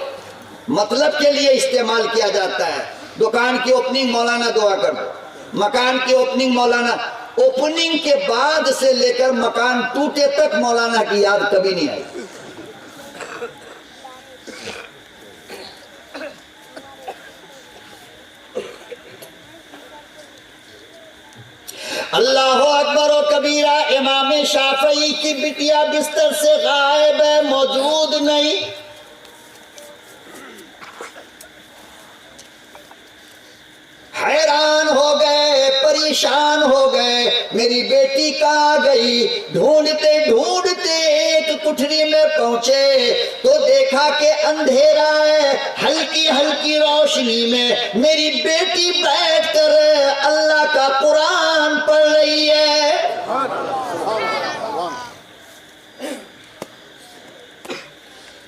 مطلب کے لیے استعمال کیا جاتا ہے۔ دکان کی اوپننگ مولانا دعا کر دو، مکان کی اوپننگ مولانا، اوپننگ کے بعد سے لے کر مکان ٹوٹے تک مولانا کی یاد کبھی نہیں آئی۔ اللہ اکبر و کبیرہ۔ امام شافعی کی بٹیا بستر سے غائب ہے، موجود نہیں۔ حیران ہو گئے، پریشان ہو گئے، میری بیٹی کہاں گئی؟ ڈھونڈتے ڈھونڈتے ایک کوٹھری میں پہنچے تو دیکھا کہ اندھیرا ہے، ہلکی ہلکی روشنی میں میری بیٹی بیٹھ کر اللہ کا قرآن پڑھ رہی ہے۔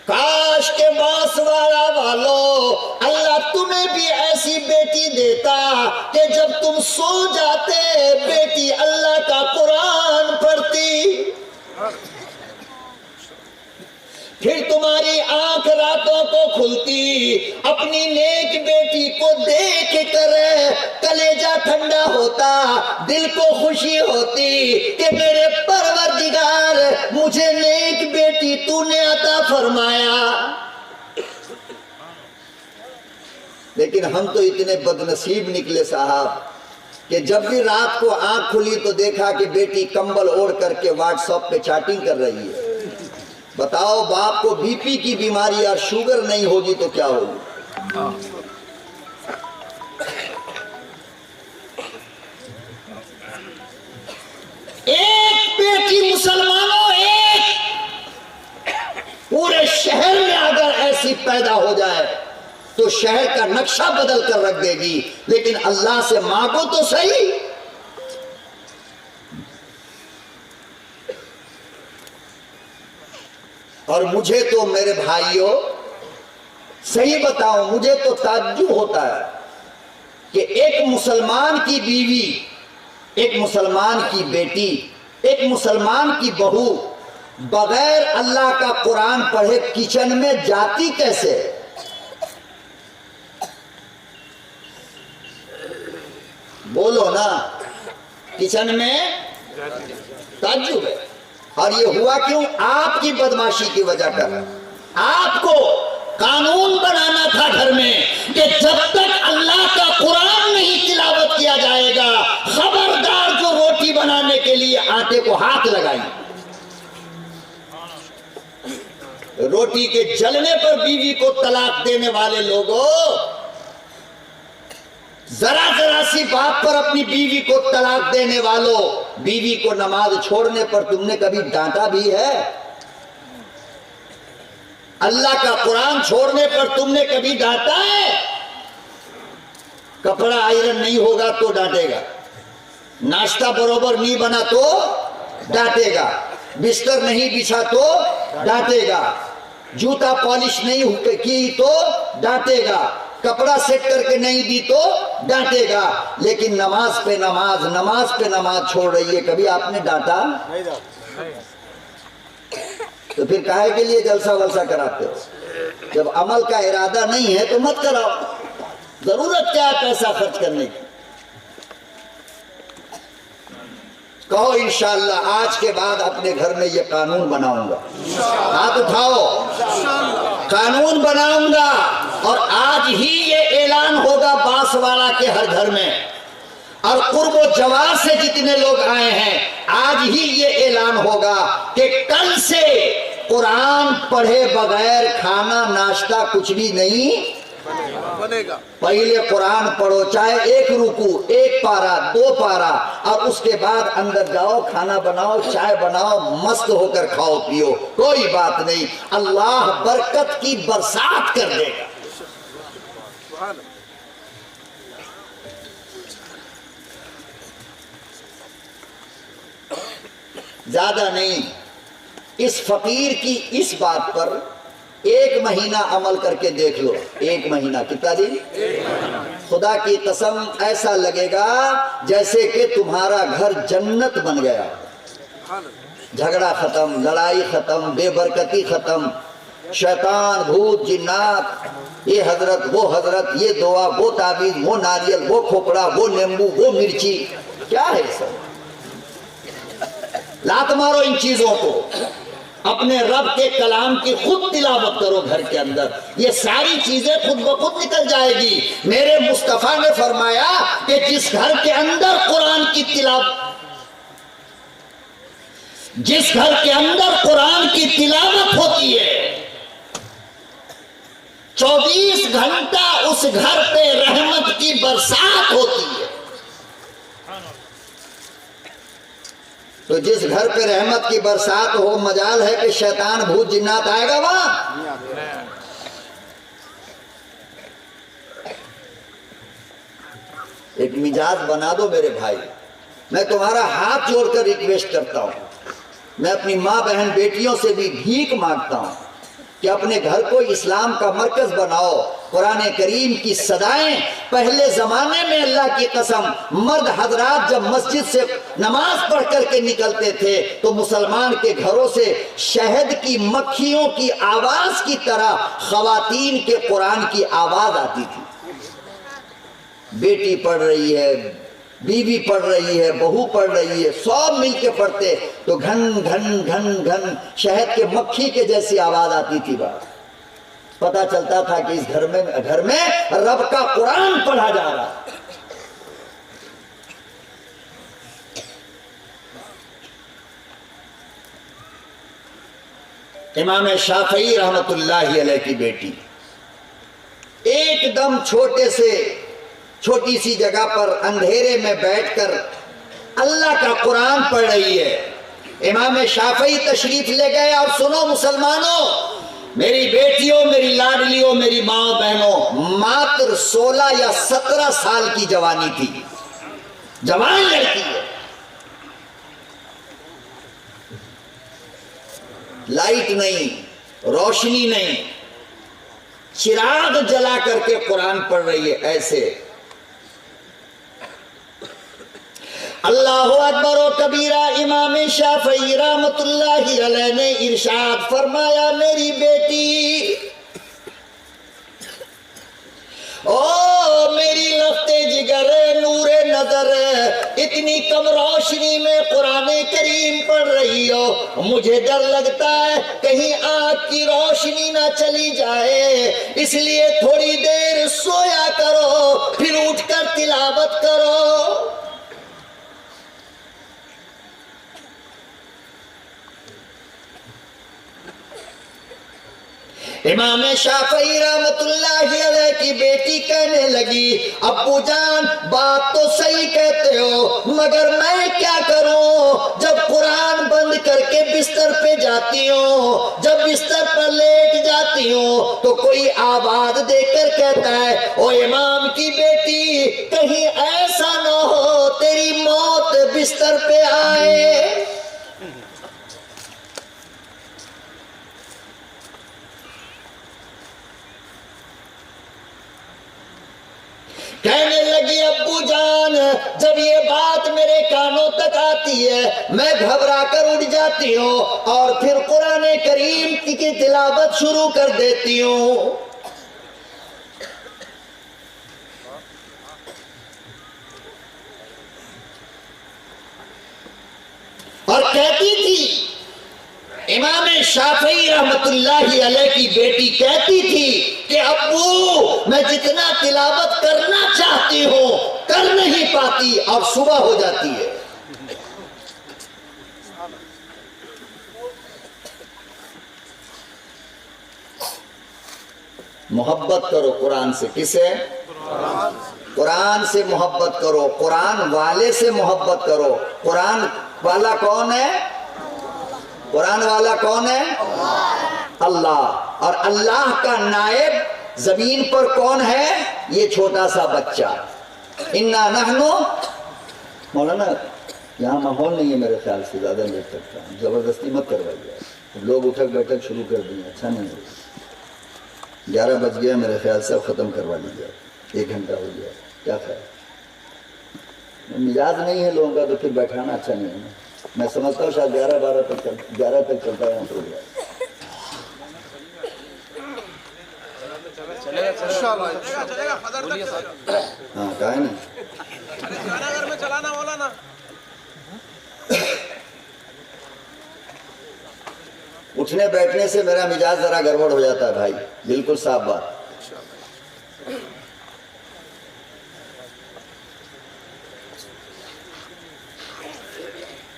کاش کے بانسوارا والو اللہ تمہیں بھی ایسی بیٹی دیتا کہ جب تم سو جاتے بیٹی اللہ کا قرآن پڑھتی، پھر تمہاری آنکھ راتوں کو کھلتی، اپنی نیک بیٹی کو دیکھ کر کلیجہ ٹھنڈا ہوتا، دل کو خوشی ہوتی کہ میرے پروردگار مجھے نیک بیٹی تو نے عطا فرمایا۔ لیکن ہم تو اتنے بدنصیب نکلے صاحب کہ جب بھی رات کو آنکھ کھلی تو دیکھا کہ بیٹی کمبل اوڑھ کر کے واٹس ایپ پہ چیٹنگ کر رہی ہے۔ بتاؤ باپ کو بی پی کی بیماری اور شوگر نہیں ہوگی تو کیا ہوگی؟ ایک بیٹی مسلمانوں، ایک پورے شہر میں اگر ایسی پیدا ہو جائے تو شہر کا نقشہ بدل کر رکھ دے گی۔ لیکن اللہ سے مانگو تو صحیح۔ اور مجھے تو میرے بھائیوں صحیح بتاؤں، مجھے تو تعجب ہوتا ہے کہ ایک مسلمان کی بیوی، ایک مسلمان کی بیٹی، ایک مسلمان کی بہو بغیر اللہ کا قرآن پڑھے کچن میں جاتی کیسے؟ بولو نا، کچن میں تعجب ہے. اور یہ ہوا کیوں؟ آپ کی بدماشی کی وجہ کر. آپ کو قانون بنانا تھا گھر میں کہ جب تک اللہ کا قرآن نہیں تلاوت کیا جائے گا، خبردار جو روٹی بنانے کے لیے آٹے کو ہاتھ لگائیں. روٹی کے جلنے پر بیوی کو طلاق دینے والے لوگوں، ذرا ذرا سی بات پر اپنی بیوی کو طلاق دینے والوں، بیوی کو نماز چھوڑنے پر تم نے کبھی ڈانٹا بھی ہے؟ اللہ کا قرآن چھوڑنے پر تم نے کبھی ڈانٹا ہے؟ کپڑا آئرن نہیں ہوگا تو ڈانٹے گا، ناشتہ برابر نہیں بنا تو ڈانٹے گا، بستر نہیں بچھا تو ڈانٹے گا، جوتا پالش نہیں کی تو ڈانٹے گا، کپڑا سیٹ کر کے نہیں دی تو ڈانٹے گا. لیکن نماز پہ نماز، نماز پہ نماز چھوڑ رہی ہے، کبھی آپ نے ڈانٹا؟ تو پھر کاہے کے لیے جلسہ ولسہ کراتے ہو؟ جب عمل کا ارادہ نہیں ہے تو مت کراؤ. ضرورت کیا ہے پیسہ خرچ کرنے کی؟ کہو انشاءاللہ آج کے بعد اپنے گھر میں یہ قانون بناؤں گا. ہاتھ اٹھاؤ. قانون بناؤں گا، اور آج ہی یہ اعلان ہوگا بانسوارہ کے ہر گھر میں، اور قرب و جوار سے جتنے لوگ آئے ہیں آج ہی یہ اعلان ہوگا کہ کل سے قرآن پڑھے بغیر کھانا ناشتہ کچھ بھی نہیں بنے گا. پہلے قرآن پڑھو، چاہے ایک رکوع، ایک پارہ، 2 پارہ، اور اس کے بعد اندر جاؤ، کھانا بناؤ، چائے بناؤ، مست ہو کر کھاؤ پیو، کوئی بات نہیں. اللہ برکت کی برسات کر دے گا. زیادہ نہیں، اس فقیر کی اس بات پر 1 مہینہ عمل کر کے دیکھ لو. 1 مہینہ کتنا دن؟ خدا کی قسم ایسا لگے گا جیسے کہ تمہارا گھر جنت بن گیا. جھگڑا ختم، لڑائی ختم، بے برکتی ختم، شیطان، بھوت، جنات، یہ حضرت، وہ حضرت، یہ دعا، وہ تعویذ، وہ ناریل، وہ کھوپڑا، وہ نیمبو، وہ مرچی، کیا ہے سب؟ لات مارو ان چیزوں کو. اپنے رب کے کلام کی خود تلاوت کرو گھر کے اندر، یہ ساری چیزیں خود بخود نکل جائے گی. میرے مصطفیٰ نے فرمایا کہ جس گھر کے اندر قرآن کی تلاوت، جس گھر کے اندر قرآن کی تلاوت ہوتی ہے، 24 گھنٹہ اس گھر پہ رحمت کی برسات ہوتی ہے. تو جس گھر پہ رحمت کی برسات ہو، مجال ہے کہ شیطان، بھوت، جنات آئے گا وہاں؟ ایک مزاج بنا دو میرے بھائی. میں تمہارا ہاتھ جوڑ کر ریکویسٹ کرتا ہوں، میں اپنی ماں بہن بیٹیوں سے بھی بھیک مانگتا ہوں کہ اپنے گھر کو اسلام کا مرکز بناؤ. قرآن کریم کی صدائیں، پہلے زمانے میں اللہ کی قسم مرد حضرات جب مسجد سے نماز پڑھ کر کے نکلتے تھے تو مسلمان کے گھروں سے شہد کی مکھیوں کی آواز کی طرح خواتین کے قرآن کی آواز آتی تھی. بیٹی پڑھ رہی ہے، بیوی پڑھ رہی ہے، بہو پڑھ رہی ہے، سب مل کے پڑھتے تو گھن گھن گھن گھن شہد کے مکھی کے جیسی آواز آتی تھی. بات پتا چلتا تھا کہ اس گھر میں رب کا قرآن پڑھا جا رہا. امام شافعی رحمت اللہ علیہ کی بیٹی ایک دم چھوٹی سی جگہ پر اندھیرے میں بیٹھ کر اللہ کا قرآن پڑھ رہی ہے. امام شافعی تشریف لے گئے اور سنو مسلمانوں، میری بیٹیوں، میری لاڈلیوں، میری ماں بہنوں، ماتر 16 یا 17 سال کی جوانی تھی، جوان لڑکی ہے. لائٹ نہیں، روشنی نہیں، چراغ جلا کر کے قرآن پڑھ رہی ہے. ایسے اللہ اکبر و کبیرہ. امام شافعی رحمت اللہ علیہ نے ارشاد فرمایا، میری بیٹی، او میری لفتے جگر، نور نظر بستر اتنی کم روشنی میں قرآن کریم پڑھ رہی ہو، مجھے ڈر لگتا ہے کہیں آنکھ کی روشنی نہ چلی جائے، اس لیے تھوڑی دیر سویا کرو پھر اٹھ کر تلاوت کرو۔ امام شافعی رحمت اللہ علیہ کی بیٹی کہنے لگی ابو جان بات تو صحیح کہتے ہو مگر میں کیا کروں، جب قرآن بند کر کے بستر پہ جاتی ہوں، جب بستر پر لیٹ جاتی ہوں تو کوئی آواز دے کر کہتا ہے او امام کی بیٹی کہیں ایسا نہ ہو تیری موت بستر پہ آئے۔ کہنے لگی ابو جان جب یہ بات میرے کانوں تک آتی ہے میں گھبرا کر اٹھ جاتی ہوں اور پھر قرآن کریم کی تلاوت شروع کر دیتی ہوں۔ اور کہتی تھی امام شافعی رحمت اللہ علیہ کی بیٹی کہتی تھی کہ ابو میں جتنا تلاوت کرنا چاہتی ہوں کر نہیں پاتی اور صبح ہو جاتی ہے۔ محبت کرو قرآن سے، کسے؟ قرآن سے محبت کرو، قرآن والے سے محبت کرو۔ قرآن والا کون ہے؟ قرآن والا کون ہے؟ اللہ۔ اور اللہ کا نائب زمین پر کون ہے؟ یہ چھوٹا سا بچہ۔ اِنَّا نَحْنُ مولانا یہاں ماحول نہیں ہے میرے خیال سے زیادہ دیر تک کا، زبردستی مت کروائیے، لوگ اٹھک بیٹھک شروع کر دیں، اچھا نہیں ہے۔ 11 بج گیا میرے خیال سے، اب ختم کروا لیجیے، 1 گھنٹہ ہو گیا، کیا خیال؟ مزاج نہیں ہے لوگوں کا تو پھر بیٹھانا اچھا نہیں ہے۔ میں سمجھتا ہوں شاید 11 تک چلتا ہے پروگرام۔ ہاں کہا ہے نا اٹھنے بیٹھنے سے میرا مزاج ذرا گڑبڑ ہو جاتا ہے بھائی، بالکل صاف بات۔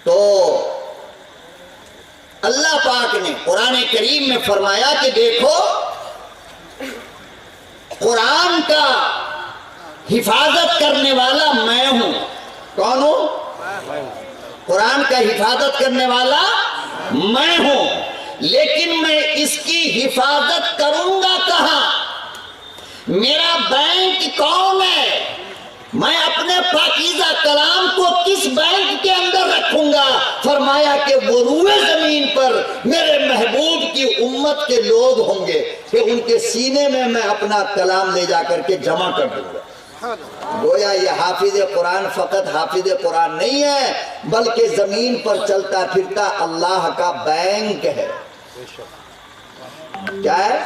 تو اللہ پاک نے قرآن کریم میں فرمایا کہ دیکھو قرآن کا حفاظت کرنے والا میں ہوں۔ کون ہوں؟ قرآن کا حفاظت کرنے والا میں ہوں، لیکن میں اس کی حفاظت کروں گا کہاں؟ میرا بینک کون ہے؟ میں اپنے پاکیزہ کلام کو کس بینک کے اندر رکھوں گا؟ فرمایا کہ وہ روئے زمین پر میرے محبوب کی امت کے لوگ ہوں گے کہ ان کے سینے میں میں اپنا کلام لے جا کر کے جمع کر دوں گا۔ گویا یہ حافظ قرآن فقط حافظ قرآن نہیں ہے بلکہ زمین پر چلتا پھرتا اللہ کا بینک ہے۔ کیا ہے؟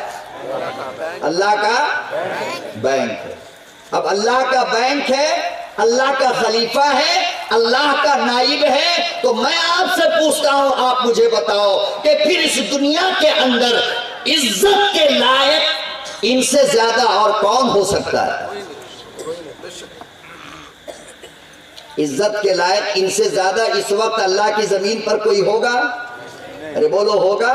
اللہ کا بینک ہے۔ اب اللہ کا بینک ہے، اللہ کا خلیفہ ہے، اللہ کا نائب ہے، تو میں آپ سے پوچھتا ہوں، آپ مجھے بتاؤ کہ پھر اس دنیا کے اندر عزت کے لائق ان سے زیادہ اور کون ہو سکتا ہے؟ عزت کے لائق ان سے زیادہ اس وقت اللہ کی زمین پر کوئی ہوگا؟ ارے بولو ہوگا؟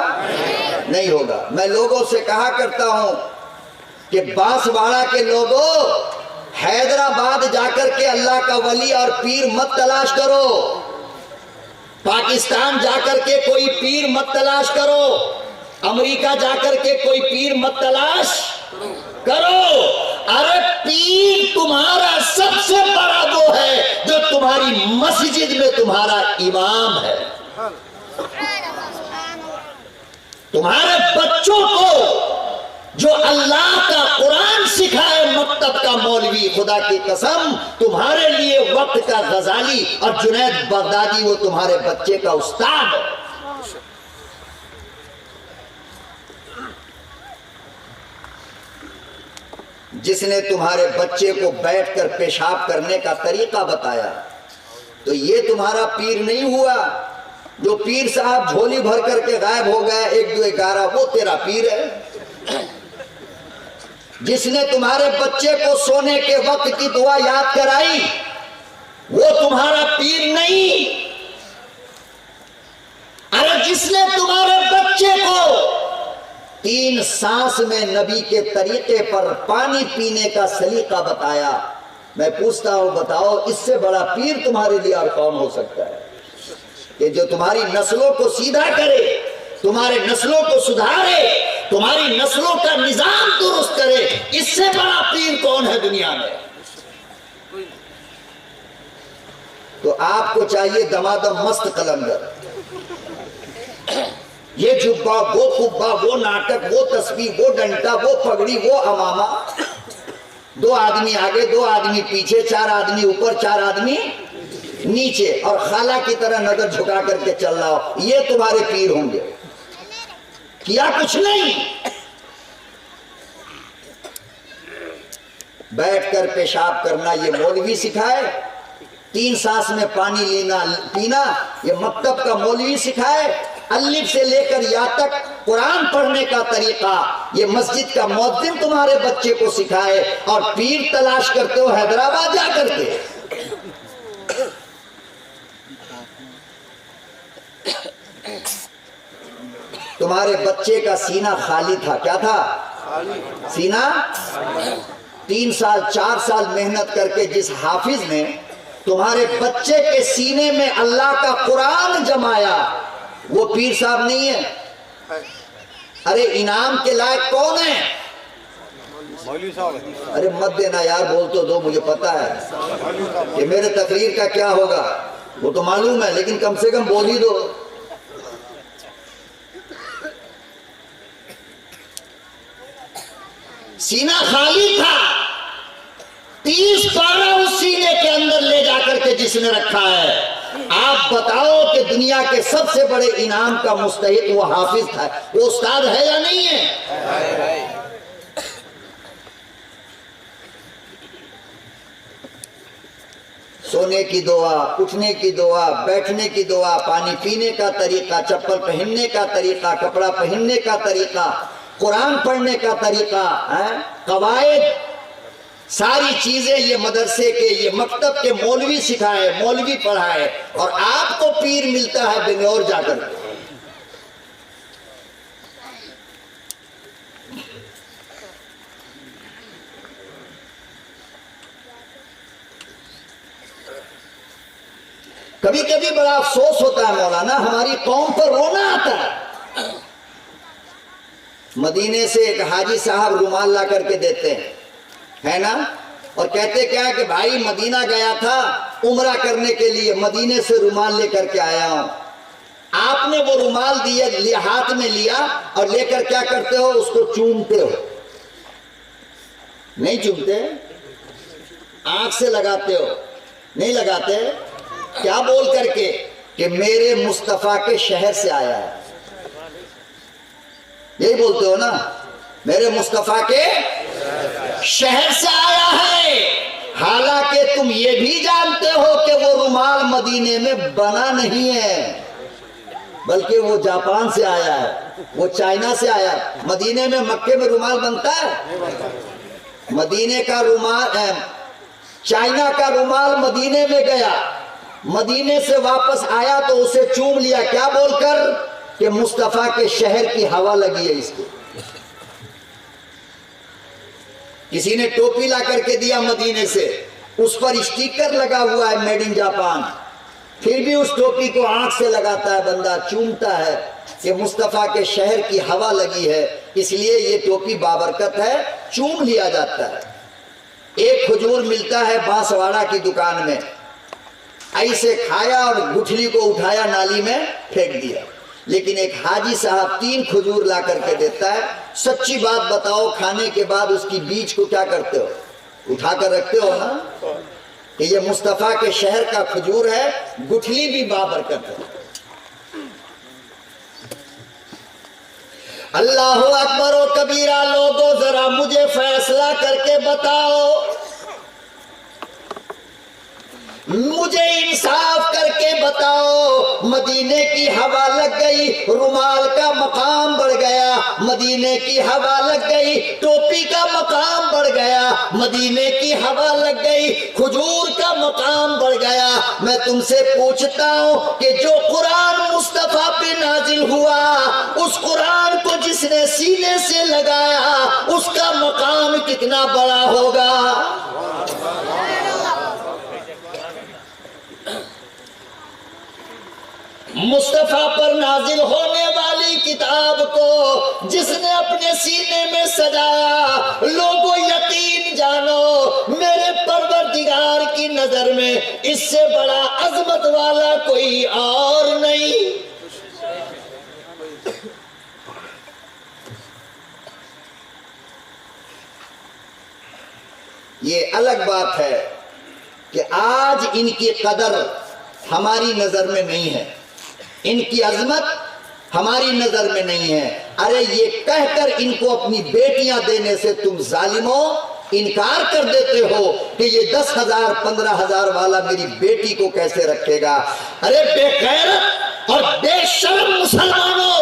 نہیں ہوگا۔ میں لوگوں سے کہا کرتا ہوں کہ باس باڑہ کے لوگوں حیدرآباد جا کر کے اللہ کا ولی اور پیر مت تلاش کرو، پاکستان جا کر کے کوئی پیر مت تلاش کرو، امریکہ جا کر کے کوئی پیر مت تلاش کرو۔ ارے پیر تمہارا سب سے بڑا وہ ہے جو تمہاری مسجد میں تمہارا امام ہے۔ تمہارے بچوں کو جو اللہ کا قرآن سکھائے مکتب کا مولوی، خدا کی قسم تمہارے لیے وقت کا غزالی اور جنید بغدادی وہ تمہارے بچے کا استاد ہے۔ جس نے تمہارے بچے کو بیٹھ کر پیشاب کرنے کا طریقہ بتایا، تو یہ تمہارا پیر نہیں ہوا؟ جو پیر صاحب جھولی بھر کر کے غائب ہو گئے 1 2 11 وہ تیرا پیر ہے؟ جس نے تمہارے بچے کو سونے کے وقت کی دعا یاد کرائی وہ تمہارا پیر نہیں؟ ارے جس نے تمہارے بچے کو 3 سانس میں نبی کے طریقے پر پانی پینے کا سلیقہ بتایا، میں پوچھتا ہوں بتاؤ اس سے بڑا پیر تمہارے لیے اور کون ہو سکتا ہے؟ کہ جو تمہاری نسلوں کو سیدھا کرے، تمہارے نسلوں کو سدھارے، تمہاری نسلوں کا نظام درست کرے، اس سے بڑا پیر کون ہے دنیا میں؟ تو آپ کو چاہیے دمادم مست قلندر، یہ جبہ وہ قبہ وہ ناٹک وہ تسبیح وہ ڈنٹا وہ پگڑی وہ امامہ، 2 آدمی آگے 2 آدمی پیچھے، 4 آدمی اوپر 4 آدمی نیچے، اور خالہ کی طرح نظر جھکا کر کے چل رہا ہو، یہ تمہارے پیر ہوں گے؟ کیا کچھ نہیں، بیٹھ کر پیشاب کرنا یہ مولوی سکھائے، 3 سانس میں پانی پینا یہ مکتب کا مولوی سکھائے، الف سے لے کر یا تک قرآن پڑھنے کا طریقہ یہ مسجد کا مؤذن تمہارے بچے کو سکھائے، اور پیر تلاش کرتے ہو حیدرآباد جا کر کے؟ تمہارے بچے کا سینہ خالی تھا، کیا تھا؟ سینہ 3 سال 4 سال محنت کر کے جس حافظ نے تمہارے بچے کے سینے میں اللہ کا قرآن جمایا وہ پیر صاحب نہیں ہے؟ ارے انعام کے لائق کون ہے؟ مولوی صاحب۔ ارے مت دینا یار، بول تو دو، مجھے پتا ہے کہ میرے تقریر کا کیا ہوگا وہ تو معلوم ہے، لیکن کم سے کم بول ہی دو۔ سینہ خالی تھا، 30 پارہ اس سینے کے اندر لے جا کر کے جس نے رکھا ہے، آپ بتاؤ کہ دنیا کے سب سے بڑے انعام کا مستحق وہ حافظ تھا، وہ استاد ہے یا نہیں ہے؟ سونے کی دعا، اٹھنے کی دعا، بیٹھنے کی دعا، پانی پینے کا طریقہ، چپل پہننے کا طریقہ، کپڑا پہننے کا طریقہ، قرآن پڑھنے کا طریقہ، قواعد، ساری چیزیں یہ مدرسے کے یہ مکتب کے مولوی سکھائے، مولوی پڑھائے، اور آپ کو پیر ملتا ہے بنگلور جا کر۔ کبھی کبھی بڑا افسوس ہوتا ہے مولانا، ہماری قوم پر رونا آتا ہے۔ مدینے سے ایک حاجی صاحب رومال لا کر کے دیتے ہیں، ہے نا، اور کہتے کیا ہے کہ بھائی مدینہ گیا تھا عمرہ کرنے کے لیے، مدینے سے رومال لے کر کے آیا ہوں۔ آپ نے وہ رومال دیا، ہاتھ میں لیا اور لے کر کیا کرتے ہو؟ اس کو چومتے ہو، نہیں چومتے؟ آنکھ سے لگاتے ہو، نہیں لگاتے؟ کیا بول کر کے کہ میرے مصطفیٰ کے شہر سے آیا ہے، یہی بولتے ہو نا، میرے مصطفیٰ کے شہر سے آیا ہے، حالانکہ تم یہ بھی جانتے ہو کہ وہ رومال مدینے میں بنا نہیں ہے، بلکہ وہ جاپان سے آیا ہے، وہ چائنا سے آیا ہے۔ مدینے میں، مکے میں رومال بنتا ہے؟ مدینے کا رومال، چائنا کا رومال مدینے میں گیا، مدینے سے واپس آیا تو اسے چوم لیا، کیا بول کر کہ مصطفیٰ کے شہر کی ہوا لگی ہے اس کو۔ کسی نے ٹوپی لا کر کے دیا مدینے سے، اس پر اسٹیکر لگا ہوا ہے میڈ ان جاپان، پھر بھی اس ٹوپی کو آنکھ سے لگاتا ہے بندہ، چومتا ہے کہ مصطفیٰ کے شہر کی ہوا لگی ہے، اس لیے یہ ٹوپی بابرکت ہے، چوم لیا جاتا ہے۔ ایک کھجور ملتا ہے بانسواڑہ کی دکان میں، ایسے کھایا اور گٹھلی کو اٹھایا نالی میں پھینک دیا، لیکن ایک حاجی صاحب 3 کھجور لا کر کے دیتا ہے۔ سچی بات بتاؤ، کھانے کے بعد اس کی بیج کو کیا کرتے ہو؟ اٹھا کر رکھتے ہو نا، کہ یہ مصطفیٰ کے شہر کا کھجور ہے، گٹھلی بھی بابرکت ہے۔ اللہ اکبر و کبیرہ، لوگوں ذرا مجھے فیصلہ کر کے بتاؤ، مجھے انصاف کر کے بتاؤ، مدینے کی ہوا لگ گئی رومال کا مقام بڑھ گیا، مدینے کی ہوا لگ گئی ٹوپی کا مقام بڑھ گیا، مدینے کی ہوا لگ گئی کھجور کا مقام بڑھ گیا۔ میں تم سے پوچھتا ہوں کہ جو قرآن مصطفیٰ پہ نازل ہوا، اس قرآن کو جس نے سینے سے لگایا، اس کا مقام کتنا بڑا ہوگا؟ مصطفیٰ پر نازل ہونے والی کتاب کو جس نے اپنے سینے میں سجایا، لوگوں یقین جانو میرے پروردگار کی نظر میں اس سے بڑا عظمت والا کوئی اور نہیں۔ یہ الگ بات ہے کہ آج ان کی قدر ہماری نظر میں نہیں ہے، ان کی عظمت ہماری نظر میں نہیں ہے۔ ارے یہ کہہ کر ان کو اپنی بیٹیاں دینے سے تم ظالموں انکار کر دیتے ہو کہ یہ 10,000 15,000 والا میری بیٹی کو کیسے رکھے گا؟ ارے بے غیرت اور بے شرم مسلمانوں،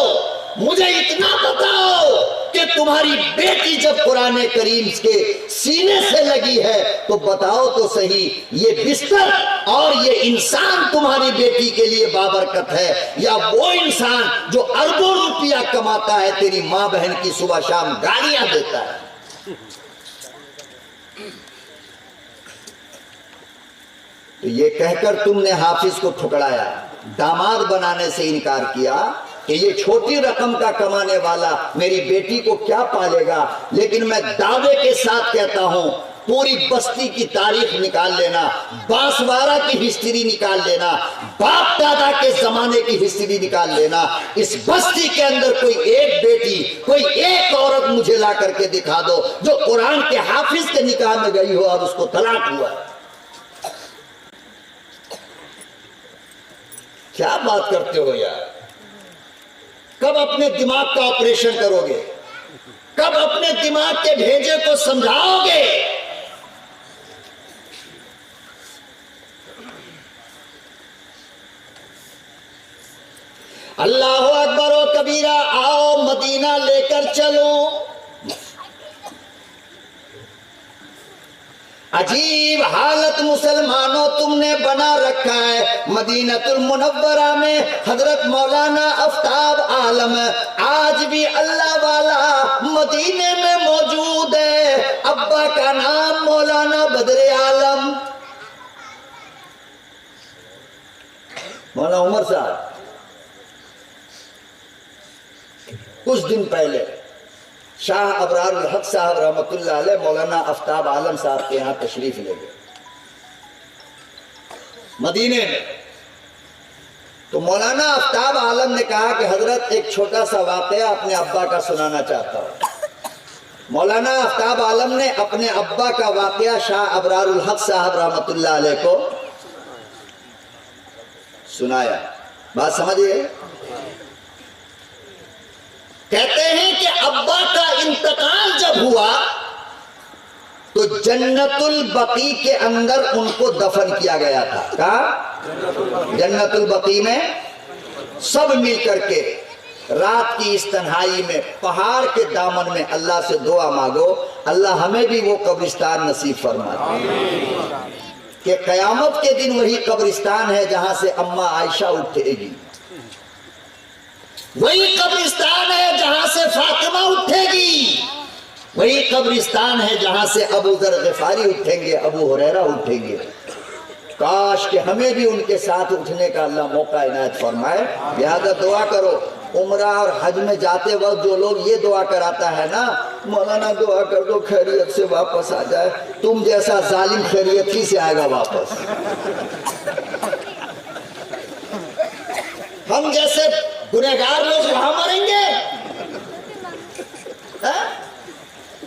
مجھے اتنا بتاؤ کہ تمہاری بیٹی جب قرآن کریم کے سینے سے لگی ہے تو بتاؤ تو صحیح، یہ بستر اور یہ انسان تمہاری بیٹی کے لیے بابرکت ہے یا وہ انسان جو اربوں روپیہ کماتا ہے تیری ماں بہن کی صبح شام گالیاں دیتا ہے؟ تو یہ کہہ کر تم نے حافظ کو ٹھکرایا، داماد بنانے سے انکار کیا کہ یہ چھوٹی رقم کا کمانے والا میری بیٹی کو کیا پالے گا۔ لیکن میں دعوے کے ساتھ کہتا ہوں، پوری بستی کی تاریخ نکال لینا، بانسوارہ کی ہسٹری نکال لینا، باپ دادا کے زمانے کی ہسٹری نکال لینا، اس بستی کے اندر کوئی ایک بیٹی، کوئی ایک عورت مجھے لا کر کے دکھا دو جو قرآن کے حافظ کے نکاح میں گئی ہو اور اس کو طلاق ہوا ہے۔ کیا بات کرتے ہو یار؟ کب اپنے دماغ کا آپریشن کرو گے؟ کب اپنے دماغ کے بھیجے کو سمجھاؤ گے؟ اللہ اکبر و کبیرہ، آؤ مدینہ لے کر چلو۔ عجیب حالت مسلمانوں تم نے بنا رکھا ہے۔ مدینہ المنورہ میں حضرت مولانا آفتاب عالم آج بھی اللہ والا مدینے میں موجود ہے۔ ابا کا نام مولانا بدر عالم، مولانا عمر صاحب کچھ دن پہلے شاہ ابرار الحق صاحب رحمت اللہ علیہ مولانا آفتاب عالم صاحب کے یہاں تشریف لے گئے مدینے میں۔ تو مولانا آفتاب عالم نے کہا کہ حضرت ایک چھوٹا سا واقعہ اپنے ابا کا سنانا چاہتا ہوں۔ مولانا آفتاب عالم نے اپنے ابا کا واقعہ شاہ ابرار الحق صاحب رحمت اللہ علیہ کو سنایا۔ بات سمجھئے؟ کہتے ہیں کہ ابا کا انتقال جب ہوا تو جنت البقیع کے اندر ان کو دفن کیا گیا تھا۔ کہاں؟ جنت البقیع میں سب مل کر کے رات کی اس تنہائی میں پہاڑ کے دامن میں اللہ سے دعا مانگو، اللہ ہمیں بھی وہ قبرستان نصیب فرما دے کہ قیامت کے دن وہی قبرستان ہے جہاں سے اماں عائشہ اٹھے گی، وہی قبرستان ہے جہاں سے فاطمہ اٹھے گی، وہی قبرستان ہے جہاں سے ابو ذر غفاری اٹھیں گے، ابو ہریرہ اٹھیں گے۔ کاش کہ ہمیں بھی ان کے ساتھ اٹھنے کا اللہ موقع عنایت فرمائے۔ لہذا دعا کرو۔ عمرہ اور حج میں جاتے وقت جو لوگ یہ دعا کراتا ہے نا، مولانا دعا کر دو خیریت سے واپس آ جائے، تم جیسا ظالم خیریت ہی سے آئے گا واپس۔ ہم جیسے گنہگار لوگ وہاں مریں گے؟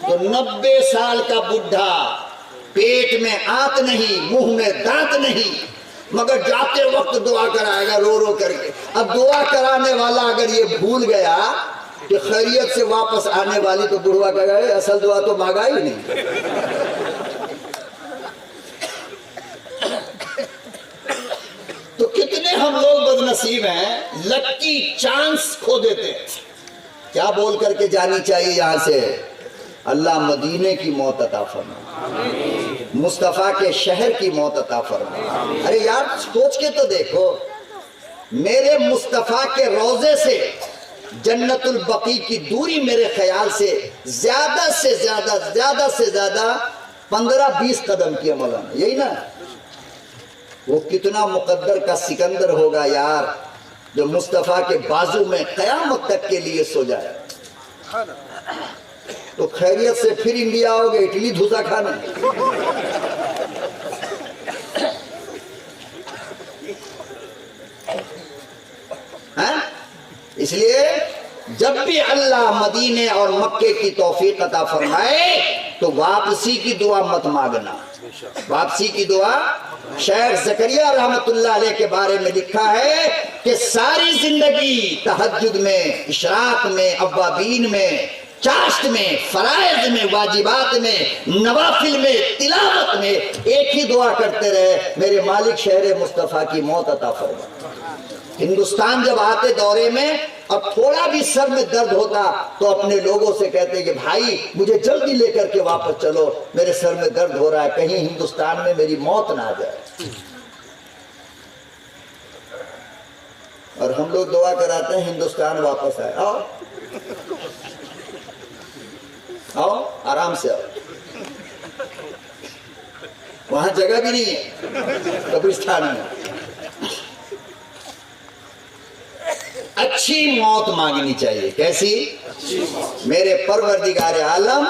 تو 90 سال کا بڈھا، پیٹ میں آنت نہیں، منہ میں دانت نہیں، مگر جاتے وقت دعا کرائے گا رو رو کر کے۔ اب دعا کرانے والا اگر یہ بھول گیا کہ خیریت سے واپس آنے والی، تو بڑھوا کہے گا اصل دعا تو مانگا ہی نہیں۔ ہم لوگ بدنصیب ہیں، لکی چانس کھو دیتے ہیں۔ کیا بول کر کے جانی چاہیے یہاں سے؟ اللہ مدینے کی موت عطا فرما، مصطفیٰ کے شہر کی موت عطا فرما۔ ارے یار سوچ کے تو دیکھو، میرے مصطفیٰ کے روضے سے جنت البقیع کی دوری میرے خیال سے زیادہ سے زیادہ 15-20 قدم کی مولانا، یہی نا؟ وہ کتنا مقدر کا سکندر ہوگا یار، جو مصطفیٰ کے بازو میں قیامت تک کے لیے سو جائے۔ تو خیریت سے پھر انڈیا ہوگے اٹلی دھوسا کھانے۔ اس لیے جب بھی اللہ مدینے اور مکے کی توفیق عطا فرمائے تو واپسی کی دعا مت مانگنا، واپسی کی دعا۔ شیخ زکریا رحمت اللہ علیہ کے بارے میں لکھا ہے کہ ساری زندگی تہجد میں، اشراق میں، اوابین میں، چاشت میں، فرائض میں، واجبات میں، نوافل میں، تلاوت میں ایک ہی دعا کرتے رہے، میرے مالک شہر مصطفیٰ کی موت عطا فرما۔ ہندوستان جب آتے دورے میں اور تھوڑا بھی سر میں درد ہوتا تو اپنے لوگوں سے کہتے کہ بھائی مجھے جلدی لے کر کے واپس چلو، میرے سر میں درد ہو رہا ہے، کہیں ہندوستان میں میری موت نہ آ جائے۔ اور ہم لوگ دعا کراتے ہیں ہندوستان واپس آئے۔ آؤ آؤ آرام سے آؤ، وہاں جگہ بھی نہیں ہے قبرستان میں۔ اچھی موت مانگنی چاہیے، کیسی؟ میرے پروردگار عالم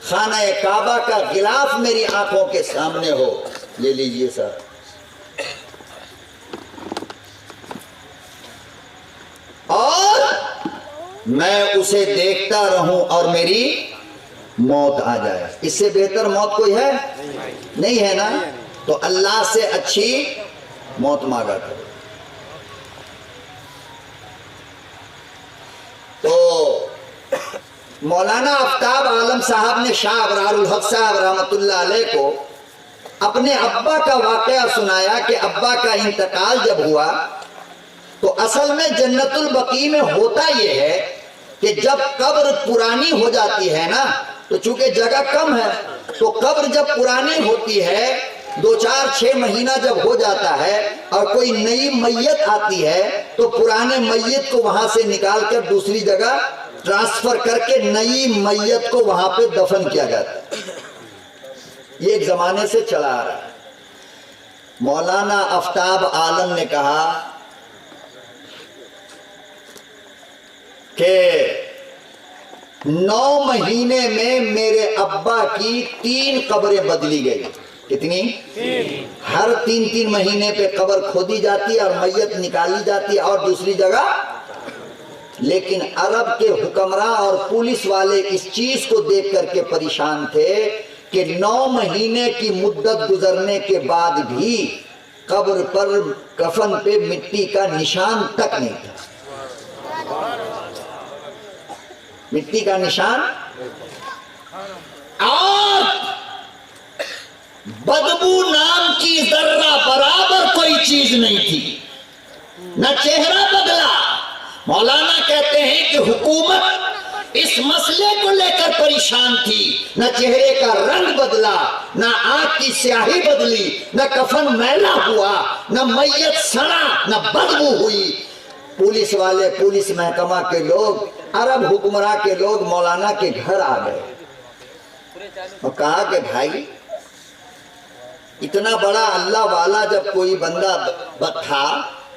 خانہ کعبہ کا غلاف میری آنکھوں کے سامنے ہو، یہ لیجئے سر، اور میں اسے دیکھتا رہوں اور میری موت آ جائے۔ اس سے بہتر موت کوئی ہے؟ نہیں ہے نا؟ تو اللہ سے اچھی موت مانگا کرو۔ تو مولانا آفتاب عالم صاحب نے شاہ ابرار الحق صاحب رحمت اللہ علیہ کو اپنے ابا کا واقعہ سنایا کہ ابا کا انتقال جب ہوا تو اصل میں جنت البقیع میں ہوتا یہ ہے کہ جب قبر پرانی ہو جاتی ہے نا، تو چونکہ جگہ کم ہے تو قبر جب پرانی ہوتی ہے 2-4-6 مہینہ جب ہو جاتا ہے اور کوئی نئی میت آتی ہے تو پرانے میت کو وہاں سے نکال کر دوسری جگہ ٹرانسفر کر کے نئی میت کو وہاں پہ دفن کیا جاتا ہے۔ یہ ایک زمانے سے چلا آ رہا ہے۔ مولانا آفتاب عالم نے کہا کہ 9 مہینے میں میرے ابا کی 3 قبریں بدلی گئی۔ کتنی؟ ہر 3 مہینے پہ قبر کھودی جاتی ہے اور میت نکالی جاتی ہے اور دوسری جگہ۔ لیکن عرب کے حکمراں اور پولیس والے اس چیز کو دیکھ کر کے پریشان تھے کہ 9 مہینے کی مدت گزرنے کے بعد بھی قبر پر کفن پہ مٹی کا نشان تک نہیں تھا، مٹی کا نشان، اور بدبو نام کی ذرہ برابر کوئی چیز نہیں تھی، نہ چہرہ بدلا۔ مولانا کہتے ہیں کہ حکومت اس مسئلے کو لے کر پریشان تھی، نہ چہرے کا رنگ بدلا، نہ آنکھ کی سیاہی بدلی، نہ کفن میلا ہوا، نہ میت سڑا، نہ بدبو ہوئی۔ پولیس والے، پولیس محکمہ کے لوگ، عرب حکمراں کے لوگ مولانا کے گھر آ گئے اور کہا کہ بھائی اتنا بڑا اللہ والا جب کوئی بندہ تھا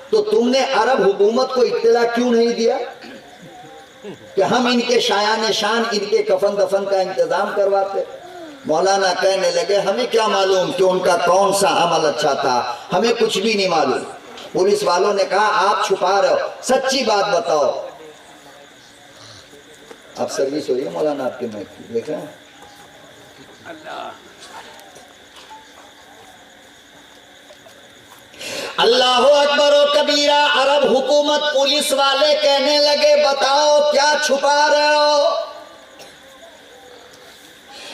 تو تم نے عرب حکومت کو اطلاع کیوں نہیں دیا کہ ہم ان کے شایان شان ان کے کفن دفن کا انتظام کرواتے؟ مولانا کہنے لگے ہمیں کیا معلوم کہ ان کا کون سا عمل اچھا تھا، ہمیں کچھ بھی نہیں معلوم۔ پولیس والوں نے کہا آپ چھپا رہے ہو، سچی بات بتاؤ۔ اب سروس ہو رہی ہے مولانا آپ کے میں دیکھ رہے ہیں۔ اللہ اکبر و کبیرہ۔ عرب حکومت پولیس والے کہنے لگے بتاؤ کیا چھپا رہے ہو؟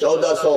1400,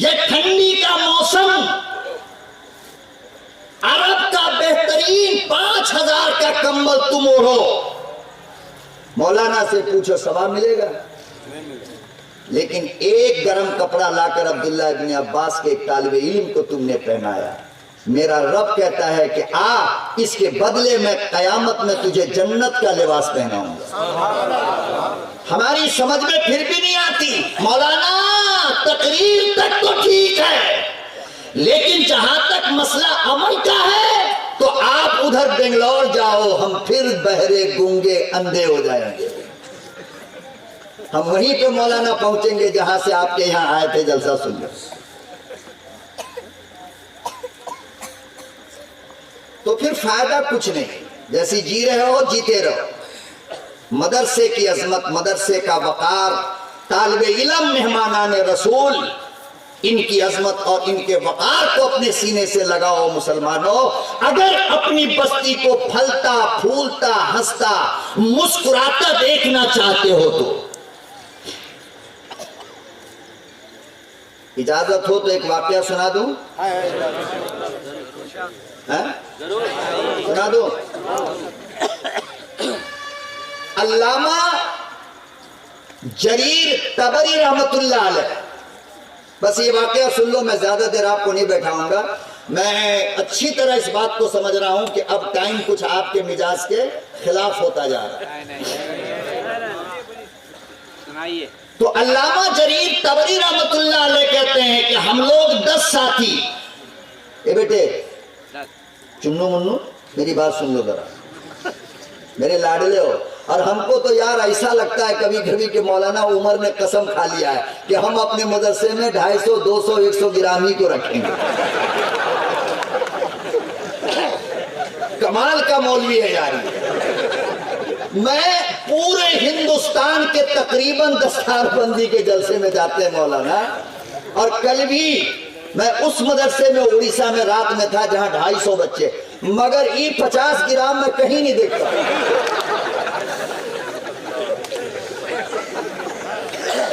یہ ٹھنڈی کا موسم، عرب کا بہترین 5000 کا کمبل تم اوڑھو، مولانا سے پوچھو ثواب ملے گا؟ لیکن ایک گرم کپڑا لا کر عبداللہ ابن عباس کے ایک طالب علم کو تم نے پہنایا، میرا رب کہتا ہے کہ اس کے بدلے میں قیامت میں تجھے جنت کا لباس پہناؤں گا۔ ہماری سمجھ میں پھر بھی نہیں آتی، مولانا تقریر تک تو ٹھیک ہے، لیکن جہاں تک مسئلہ عمل کا ہے تو آپ ادھر بنگلور جاؤ، ہم پھر بہرے گونگے اندھے ہو جائیں گے۔ ہم وہیں پہ مولانا پہنچیں گے جہاں سے آپ کے یہاں آئے تھے جلسہ سن کر۔ تو پھر فائدہ کچھ نہیں، جیسی جی رہے ہو جیتے رہو۔ مدرسے کی عظمت، مدرسے کا وقار، طالب علم مہمانان رسول، ان کی عظمت اور ان کے وقار کو اپنے سینے سے لگاؤ مسلمانوں۔ اگر اپنی بستی کو پھلتا پھولتا ہنستا مسکراتا دیکھنا چاہتے ہو تو اجازت ہو تو ایک واقعہ سنا دوں؟ سنا دوں؟ علامہ جریر طبری رحمت اللہ علیہ، بس یہ واقعہ سن لو، میں زیادہ دیر آپ کو نہیں بیٹھاؤں گا۔ میں اچھی طرح اس بات کو سمجھ رہا ہوں کہ اب ٹائم کچھ آپ کے مزاج کے خلاف ہوتا جا رہا ہے۔ تو علامہ جریر طبری رحمت اللہ علیہ کہتے ہیں کہ ہم لوگ 10 ساتھی، اے بیٹے چنو منو میری بات سن لو ذرا، میرے لاڈلے ہو، اور ہم کو تو یار ایسا لگتا ہے کبھی کبھی کہ مولانا عمر نے قسم کھا لیا ہے کہ ہم اپنے مدرسے میں 250 200 100 گرامی کو رکھیں گے۔ کمال کا مولوی ہے یار۔ میں پورے ہندوستان کے تقریباً دستار بندی کے جلسے میں جاتے ہیں مولانا، اور کل بھی میں اس مدرسے میں اڑیسہ میں رات میں تھا جہاں 250 بچے، مگر 50 گرام میں کہیں نہیں دیکھتا۔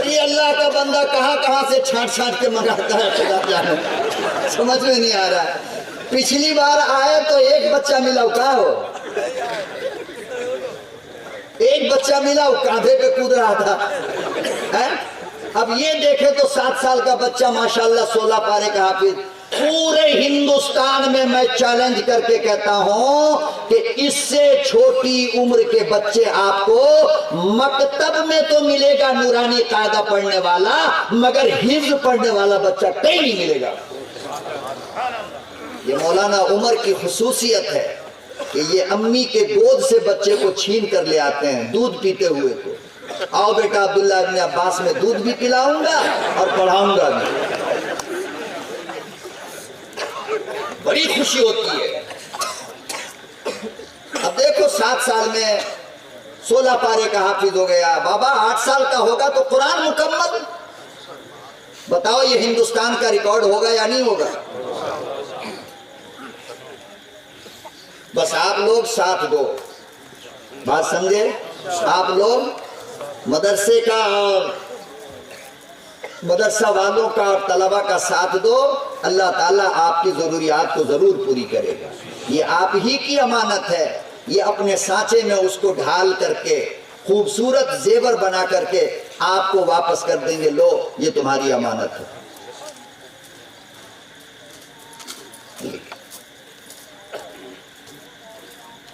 یہ اللہ کا بندہ کہاں کہاں سے چھانٹ چھانٹ کے منگاتا ہے، خدا جانے، سمجھ میں نہیں آ رہا ہے۔ پچھلی بار آئے تو ایک بچہ ملا، کہاں ہو؟ ایک بچہ ملا، وہ کاندھے پہ کود رہا تھا۔ اب یہ دیکھے تو 7 سال کا بچہ ماشاءاللہ 16 پارے کا حافظ۔ پورے ہندوستان میں چیلنج کر کے کہتا ہوں کہ اس سے چھوٹی عمر کے بچے آپ کو مکتب میں تو ملے گا نورانی قاعدہ پڑھنے والا، مگر حفظ پڑھنے والا بچہ کہیں نہیں ملے گا۔ یہ مولانا عمر کی خصوصیت ہے کہ یہ امی کے گود سے بچے کو چھین کر لے آتے ہیں دودھ پیتے ہوئے کو۔ آؤ بیٹا عبداللہ ابن عباس میں دودھ بھی پلاؤں گا اور پڑھاؤں گا بھی۔ بڑی خوشی ہوتی ہے۔ اب دیکھو 7 سال میں 16 پارے کا حافظ ہو گیا، بابا 8 سال کا ہوگا تو قرآن مکمل۔ بتاؤ یہ ہندوستان کا ریکارڈ ہوگا یا نہیں ہوگا؟ بس آپ لوگ ساتھ دو، بات سمجھے؟ آپ لوگ مدرسے کا اور مدرسہ والوں کا اور طلبہ کا ساتھ دو، اللہ تعالیٰ آپ کی ضروریات کو ضرور پوری کرے گا۔ یہ آپ ہی کی امانت ہے، یہ اپنے سانچے میں اس کو ڈھال کر کے خوبصورت زیور بنا کر کے آپ کو واپس کر دیں گے، لو یہ تمہاری امانت ہے۔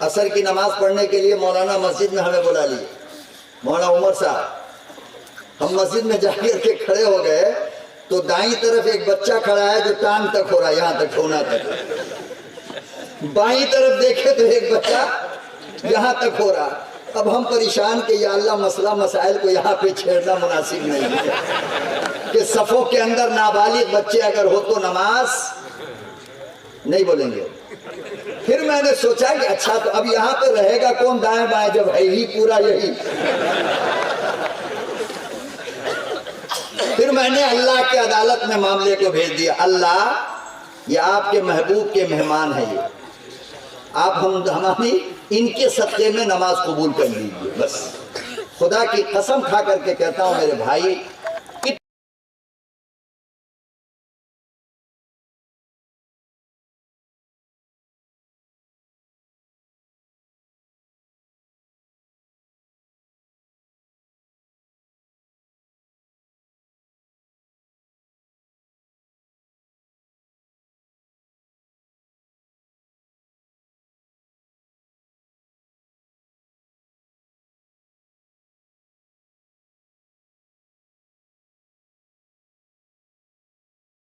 عصر کی نماز پڑھنے کے لیے مولانا مسجد میں ہمیں بلا لیے، مولانا عمر صاحب۔ ہم مسجد میں جا کر کے کھڑے ہو گئے تو دائیں طرف ایک بچہ کھڑا ہے جو ٹانگ تک ہو رہا ہے، یہاں تک ہونا تک۔ بائیں طرف دیکھے تو ایک بچہ یہاں تک ہو رہا۔ اب ہم پریشان کہ یا اللہ مسئلہ مسائل کو یہاں پہ چھیڑنا مناسب نہیں ہے کہ صفوں کے اندر نابالغ بچے اگر ہو تو نماز نہیں بولیں گے۔ پھر میں نے سوچا کہ اچھا تو اب یہاں پہ رہے گا کون دائیں بائیں جب ہے ہی پورا یہی۔ پھر میں نے اللہ کی عدالت میں معاملے کو بھیج دیا، اللہ یہ آپ کے محبوب کے مہمان ہیں، یہ آپ ہماری ان کے صدقے میں نماز قبول کر لیجیے۔ بس خدا کی قسم کھا کر کے کہتا ہوں میرے بھائی،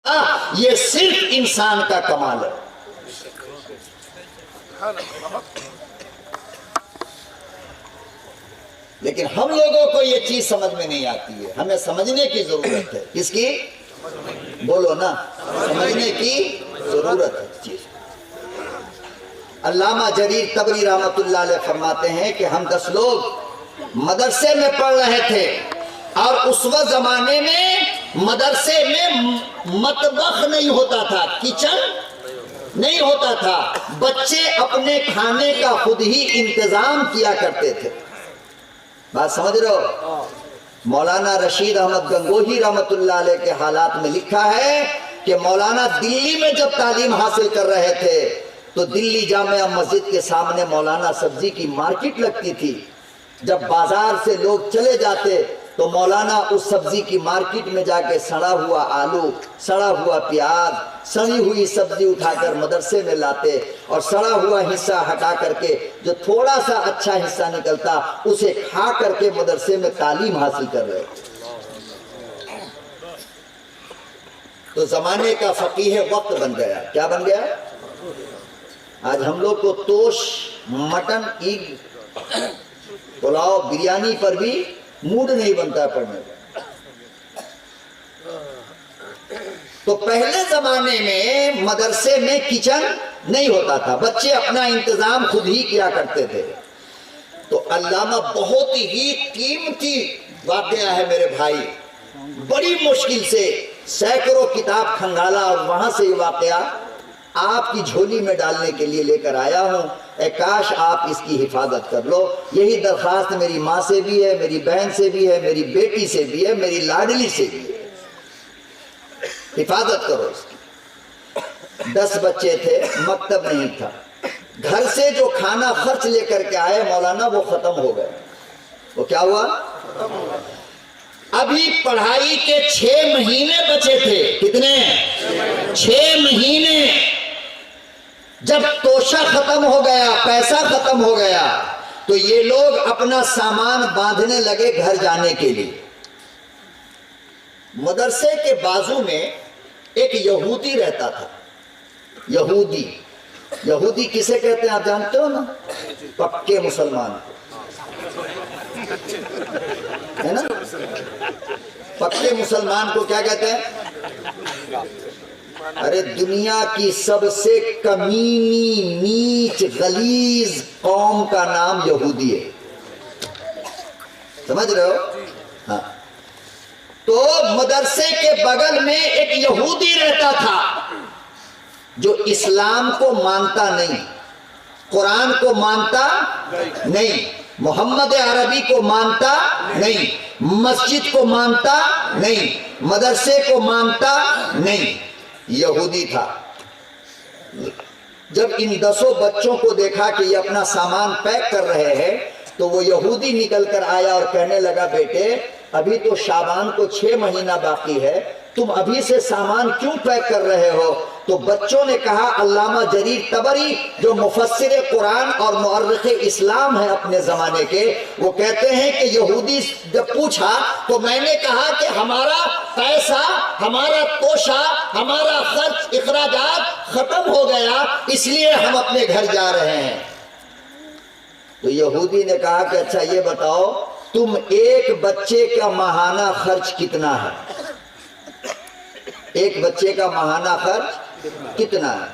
یہ صرف انسان کا کمال ہے. لیکن ہم لوگوں کو یہ چیز سمجھ میں نہیں آتی ہے. ہمیں سمجھنے کی ضرورت ہے. کس کی؟ بولو نا. سمجھنے کی ضرورت ہے. چیز علامہ جریر طبری رحمت اللہ علیہ فرماتے ہیں کہ ہم 10 لوگ مدرسے میں پڑھ رہے تھے اور اس وقت زمانے میں مدرسے میں مطبخ نہیں ہوتا تھا, کچن نہیں ہوتا تھا. بچے اپنے کھانے کا خود ہی انتظام کیا کرتے تھے. بات سمجھ رہے ہو؟ مولانا رشید احمد گنگوہی رحمت اللہ علیہ کے حالات میں لکھا ہے کہ مولانا دلی میں جب تعلیم حاصل کر رہے تھے تو دلی جامعہ مسجد کے سامنے مولانا سبزی کی مارکیٹ لگتی تھی. جب بازار سے لوگ چلے جاتے تو مولانا اس سبزی کی مارکیٹ میں جا کے سڑا ہوا آلو, سڑا ہوا پیاز, سڑی ہوئی سبزی اٹھا کر مدرسے میں لاتے اور سڑا ہوا حصہ ہٹا کر کے جو تھوڑا سا اچھا حصہ نکلتا اسے کھا کر کے مدرسے میں تعلیم حاصل کر رہے. تو زمانے کا فقیہ وقت بن گیا. کیا بن گیا؟ آج ہم لوگ کو توش, مٹن, عید, پلاؤ, بریانی پر بھی موڈ نہیں بنتا پڑھنے کا. تو پہلے زمانے میں مدرسے میں کچن نہیں ہوتا تھا, بچے اپنا انتظام خود ہی کیا کرتے تھے. تو علامہ بہت ہی قیمتی واقعہ ہے میرے بھائی, بڑی مشکل سے سینکڑوں کتاب کھنگالا اور وہاں سے یہ واقعہ آپ کی جھولی میں ڈالنے کے لیے لے کر آیا ہوں. اے کاش آپ اس کی حفاظت کر لو. یہی درخواست میری ماں سے بھی ہے, میری بہن سے بھی ہے, میری بیٹی سے بھی ہے, میری لاڈلی سے بھی ہے. حفاظت کرو اس کی. 10 بچے تھے, مکتب نہیں تھا. گھر سے جو کھانا خرچ لے کر کے آئے مولانا وہ ختم ہو گئے. وہ کیا ہوا؟ ابھی پڑھائی کے 6 مہینے بچے تھے. کتنے؟ 6 مہینے. جب توشہ ختم ہو گیا, پیسہ ختم ہو گیا, تو یہ لوگ اپنا سامان باندھنے لگے گھر جانے کے لیے. مدرسے کے بازو میں ایک یہودی رہتا تھا. یہودی, یہودی کسے کہتے ہیں آپ جانتے ہو نا؟ پکے مسلمان ہے نا. پکے مسلمان کو کیا کہتے ہیں؟ ارے دنیا کی سب سے کمینی, نیچ, غلیظ قوم کا نام یہودی ہے. سمجھ رہے ہو؟ ہاں. تو مدرسے کے بغل میں ایک یہودی رہتا تھا جو اسلام کو مانتا نہیں, قرآن کو مانتا نہیں, محمد عربی کو مانتا نہیں, مسجد کو مانتا نہیں, مدرسے کو مانتا نہیں. یہودی تھا. جب ان 10 بچوں کو دیکھا کہ یہ اپنا سامان پیک کر رہے ہیں تو وہ یہودی نکل کر آیا اور کہنے لگا, بیٹے ابھی تو شعبان کو 6 مہینہ باقی ہے, تم ابھی سے سامان کیوں پیک کر رہے ہو؟ تو بچوں نے کہا, علامہ جریر طبری جو مفسر قرآن اور مورخ اسلام ہیں اپنے زمانے کے, وہ کہتے ہیں کہ یہودی جب پوچھا تو میں نے کہا کہ ہمارا پیسہ, ہمارا توشہ, ہمارا خرچ, اخراجات ختم ہو گیا, اس لیے ہم اپنے گھر جا رہے ہیں. تو یہودی نے کہا کہ اچھا یہ بتاؤ تم ایک بچے کا ماہانہ خرچ کتنا ہے؟ ایک بچے کا ماہانہ خرچ کتنا ہے؟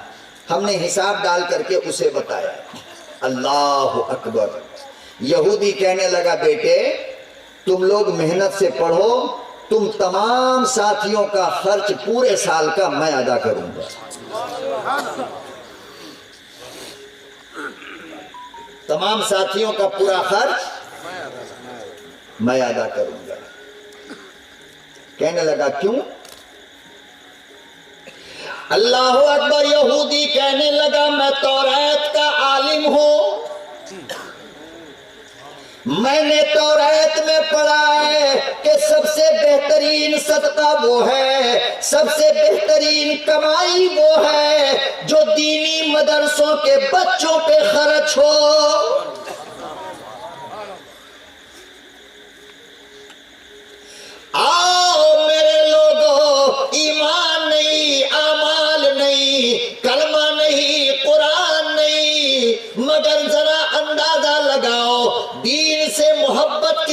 ہم نے حساب ڈال کر کے اسے بتایا. اللہ اکبر. یہودی کہنے لگا, بیٹے تم لوگ محنت سے پڑھو, تم تمام ساتھیوں کا خرچ پورے سال کا میں ادا کروں گا. تمام ساتھیوں کا پورا خرچ میں ادا کروں گا. کہنے لگا کیوں؟ اللہ اکبر. یہودی کہنے لگا, میں توریت کا عالم ہوں, میں نے توریت میں پڑھا ہے کہ سب سے بہترین صدقہ وہ ہے, سب سے بہترین کمائی وہ ہے جو دینی مدرسوں کے بچوں پہ خرچ ہو. آؤ میرے لوگوں, ایمان نہیں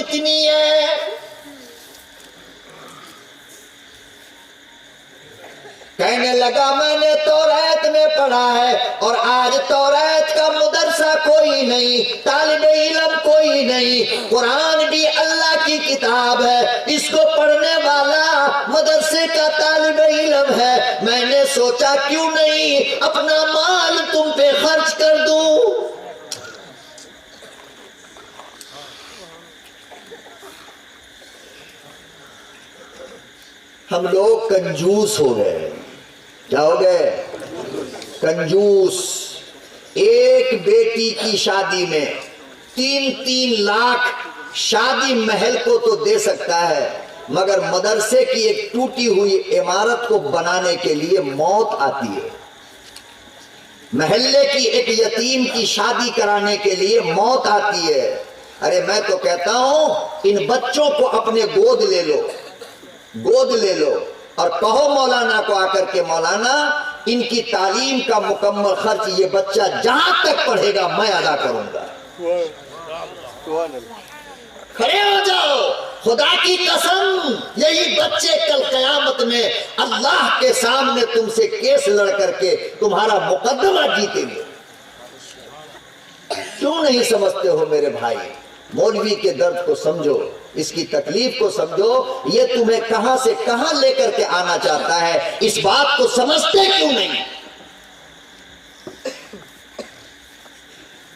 کتنی ہے؟ کہنے لگا میں نے توریت میں پڑھا ہے اور آج توریت کا مدرسہ کوئی نہیں، طالب علم کوئی نہیں، قرآن بھی اللہ کی کتاب ہے، اس کو پڑھنے والا مدرسے کا طالب علم ہے۔ میں نے سوچا کیوں نہیں اپنا مال تم پہ خرچ کر دوں۔ ہم لوگ کنجوس ہو گئے۔ کیا ہو گئے؟ کنجوس۔ ایک بیٹی کی شادی میں 3 لاکھ شادی محل کو تو دے سکتا ہے، مگر مدرسے کی ایک ٹوٹی ہوئی عمارت کو بنانے کے لیے موت آتی ہے۔ محلے کی ایک یتیم کی شادی کرانے کے لیے موت آتی ہے۔ ارے میں تو کہتا ہوں ان بچوں کو اپنے گود لے لو، گود لے لو اور کہو مولانا کو آ کر کے مولانا ان کی تعلیم کا مکمل خرچ یہ بچہ جہاں تک پڑھے گا میں ادا کروں گا۔ کھڑے ہو جاؤ، خدا کی قسم یہی بچے کل قیامت میں اللہ کے سامنے تم سے کیس لڑ کر کے تمہارا مقدمہ جیتیں گے۔ کیوں نہیں سمجھتے ہو میرے بھائی؟ مولوی کے درد کو سمجھو، اس کی تکلیف کو سمجھو، یہ تمہیں کہاں سے کہاں لے کر کے آنا چاہتا ہے، اس بات کو سمجھتے کیوں نہیں؟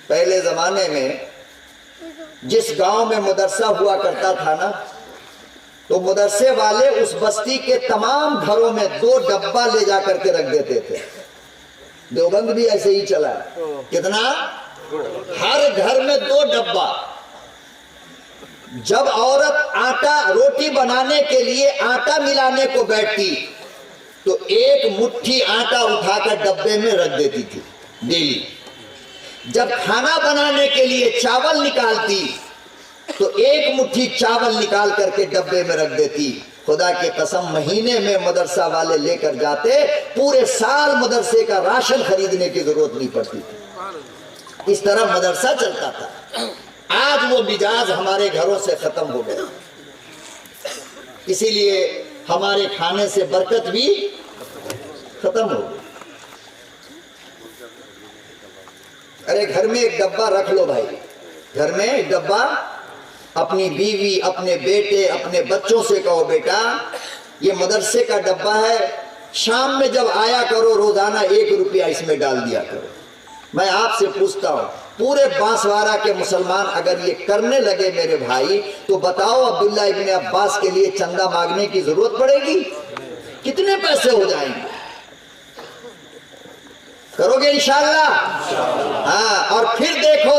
پہلے زمانے میں جس گاؤں میں مدرسہ ہوا کرتا تھا نا، تو مدرسے والے اس بستی کے تمام گھروں میں 2 ڈبہ لے جا کر کے رکھ دیتے تھے۔ دیوبند بھی ایسے ہی چلا ہے۔ کتنا؟ ہر گھر میں 2 ڈبہ۔ جب عورت آٹا روٹی بنانے کے لیے آٹا ملانے کو بیٹھتی تو 1 مٹھی آٹا اٹھا کر ڈبے میں رکھ دیتی تھی ڈیلی۔ جب کھانا بنانے کے لیے چاول نکالتی تو 1 مٹھی چاول نکال کر کے ڈبے میں رکھ دیتی۔ خدا کی قسم مہینے میں مدرسہ والے لے کر جاتے، پورے سال مدرسے کا راشن خریدنے کی ضرورت نہیں پڑتی تھی۔ اس طرح مدرسہ چلتا تھا۔ آج وہ مزاج ہمارے گھروں سے ختم ہو گیا، اسی لیے ہمارے کھانے سے برکت بھی ختم ہو گئی۔ ارے گھر میں ایک ڈبہ رکھ لو بھائی، گھر میں ایک ڈبہ، اپنی بیوی، اپنے بیٹے، اپنے بچوں سے کہو بیٹا یہ مدرسے کا ڈبہ ہے، شام میں جب آیا کرو روزانہ 1 روپیہ اس میں ڈال دیا کرو۔ میں آپ سے پوچھتا ہوں پورے بانسوارہ کے مسلمان اگر یہ کرنے لگے میرے بھائی تو بتاؤ عبداللہ ابن عباس کے لیے چندہ مانگنے کی ضرورت پڑے گی؟ کتنے پیسے ہو جائیں گے؟ کرو گے انشاءاللہ؟ ہاں، اور پھر دیکھو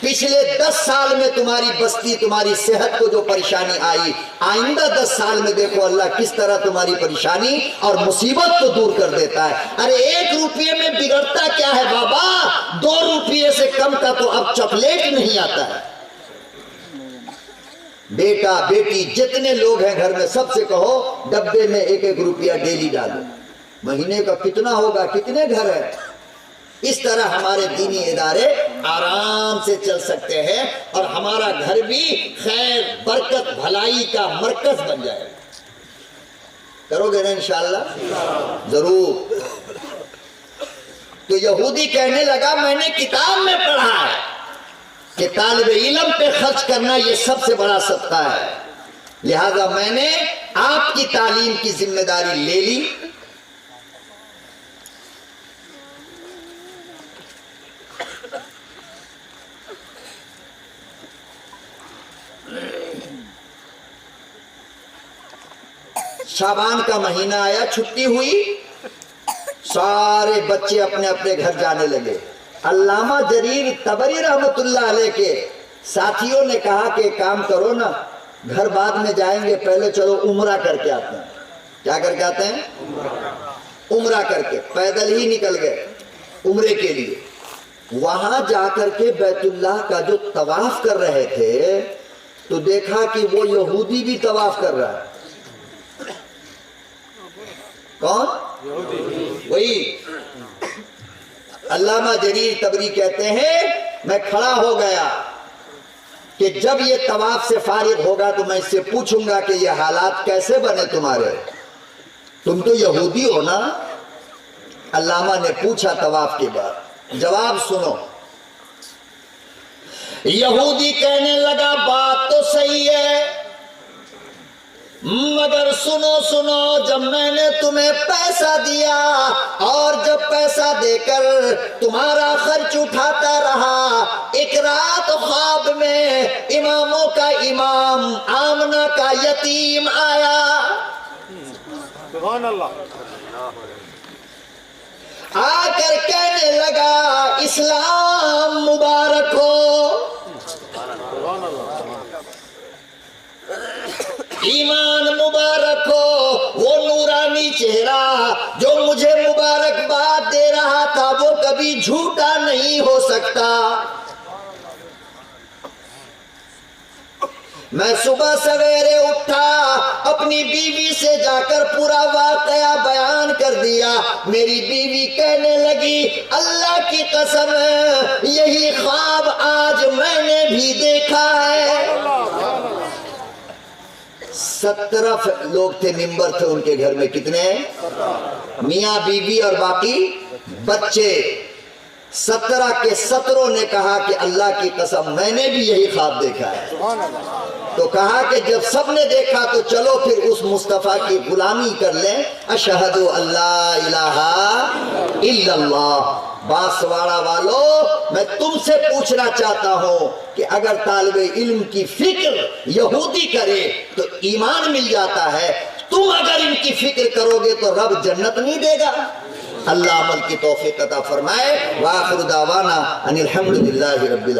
پچھلے 10 سال میں تمہاری بستی، تمہاری صحت کو جو پریشانی آئی، آئندہ 10 سال میں دیکھو اللہ کس طرح تمہاری پریشانی اور مصیبت کو دور کر دیتا ہے۔ ارے 1 روپیے میں بگڑتا کیا ہے بابا؟ 2 روپیے سے کم کا تو اب چاکلیٹ نہیں آتا ہے۔ بیٹا بیٹی جتنے لوگ ہیں گھر میں سب سے کہو ڈبے میں 1 روپیہ ڈیلی ڈالو۔ مہینے کا کتنا ہوگا؟ کتنے گھر ہیں؟ اس طرح ہمارے دینی ادارے آرام سے چل سکتے ہیں اور ہمارا گھر بھی خیر برکت بھلائی کا مرکز بن جائے گا۔ کرو گے نا انشاءاللہ؟ ضرور۔ تو یہودی کہنے لگا میں نے کتاب میں پڑھا ہے کہ طالب علم پہ خرچ کرنا یہ سب سے بڑا صدقہ ہے، لہذا میں نے آپ کی تعلیم کی ذمہ داری لے لی۔ شعبان کا مہینہ آیا، چھٹی ہوئی، سارے بچے اپنے اپنے گھر جانے لگے۔ علامہ جریر طبری رحمت اللہ علیہ کے ساتھیوں نے کہا کہ کام کرو نا، گھر بعد میں جائیں گے، پہلے چلو عمرہ کر کے آتے ہیں۔ کیا کر کے آتے ہیں؟ عمرہ کر کے۔ پیدل ہی نکل گئے عمرے کے لیے۔ وہاں جا کر کے بیت اللہ کا جو طواف کر رہے تھے تو دیکھا کہ وہ یہودی بھی طواف کر رہا ہے۔ کون؟ وہی علامہ جریر طبری کہتے ہیں میں کھڑا ہو گیا، کہ جب یہ طواف سے فارغ ہوگا تو میں اس سے پوچھوں گا کہ یہ حالات کیسے بنے تمہارے، تم تو یہودی ہو نا؟ علامہ نے پوچھا طواف کے بعد، جواب سنو۔ یہودی کہنے لگا بات تو صحیح ہے، مگر سنو جب میں نے تمہیں پیسہ دیا اور جب پیسہ دے کر تمہارا خرچ اٹھاتا رہا، ایک رات خواب میں اماموں کا امام آمنہ کا یتیم آیا، سبحان اللہ، آ کر کہنے لگا اسلام مبارک ہو، سبحان اللہ، ایمان مبارک ہو۔ وہ نورانی چہرہ جو مجھے مبارکباد دے رہا تھا وہ کبھی جھوٹا نہیں ہو سکتا۔ میں صبح سویرے اٹھا، اپنی بیوی سے جا کر پورا واقعہ بیان کر دیا۔ میری بیوی کہنے لگی اللہ کی قسم یہی خواب آج میں نے بھی دیکھا ہے۔ 17 لوگ تھے، ممبر تھے ان کے گھر میں، کتنے؟ میاں بیوی اور باقی بچے۔ 17 کے 17 نے کہا کہ اللہ کی قسم میں نے بھی یہی خواب دیکھا ہے۔ تو کہا کہ جب سب نے دیکھا تو چلو پھر اس مصطفیٰ کی غلامی کر لیں، اشہد اللہ الہ الا اللہ۔ بانسواڑہ والو، میں تم سے پوچھنا چاہتا ہوں کہ اگر طالب علم کی فکر یہودی کرے تو ایمان مل جاتا ہے، تم اگر ان کی فکر کرو گے تو رب جنت نہیں دے گا؟ اللہ عمل کی توفیق عطا فرمائے۔ وآخر دعوانا ان الحمدللہ رب العالمین۔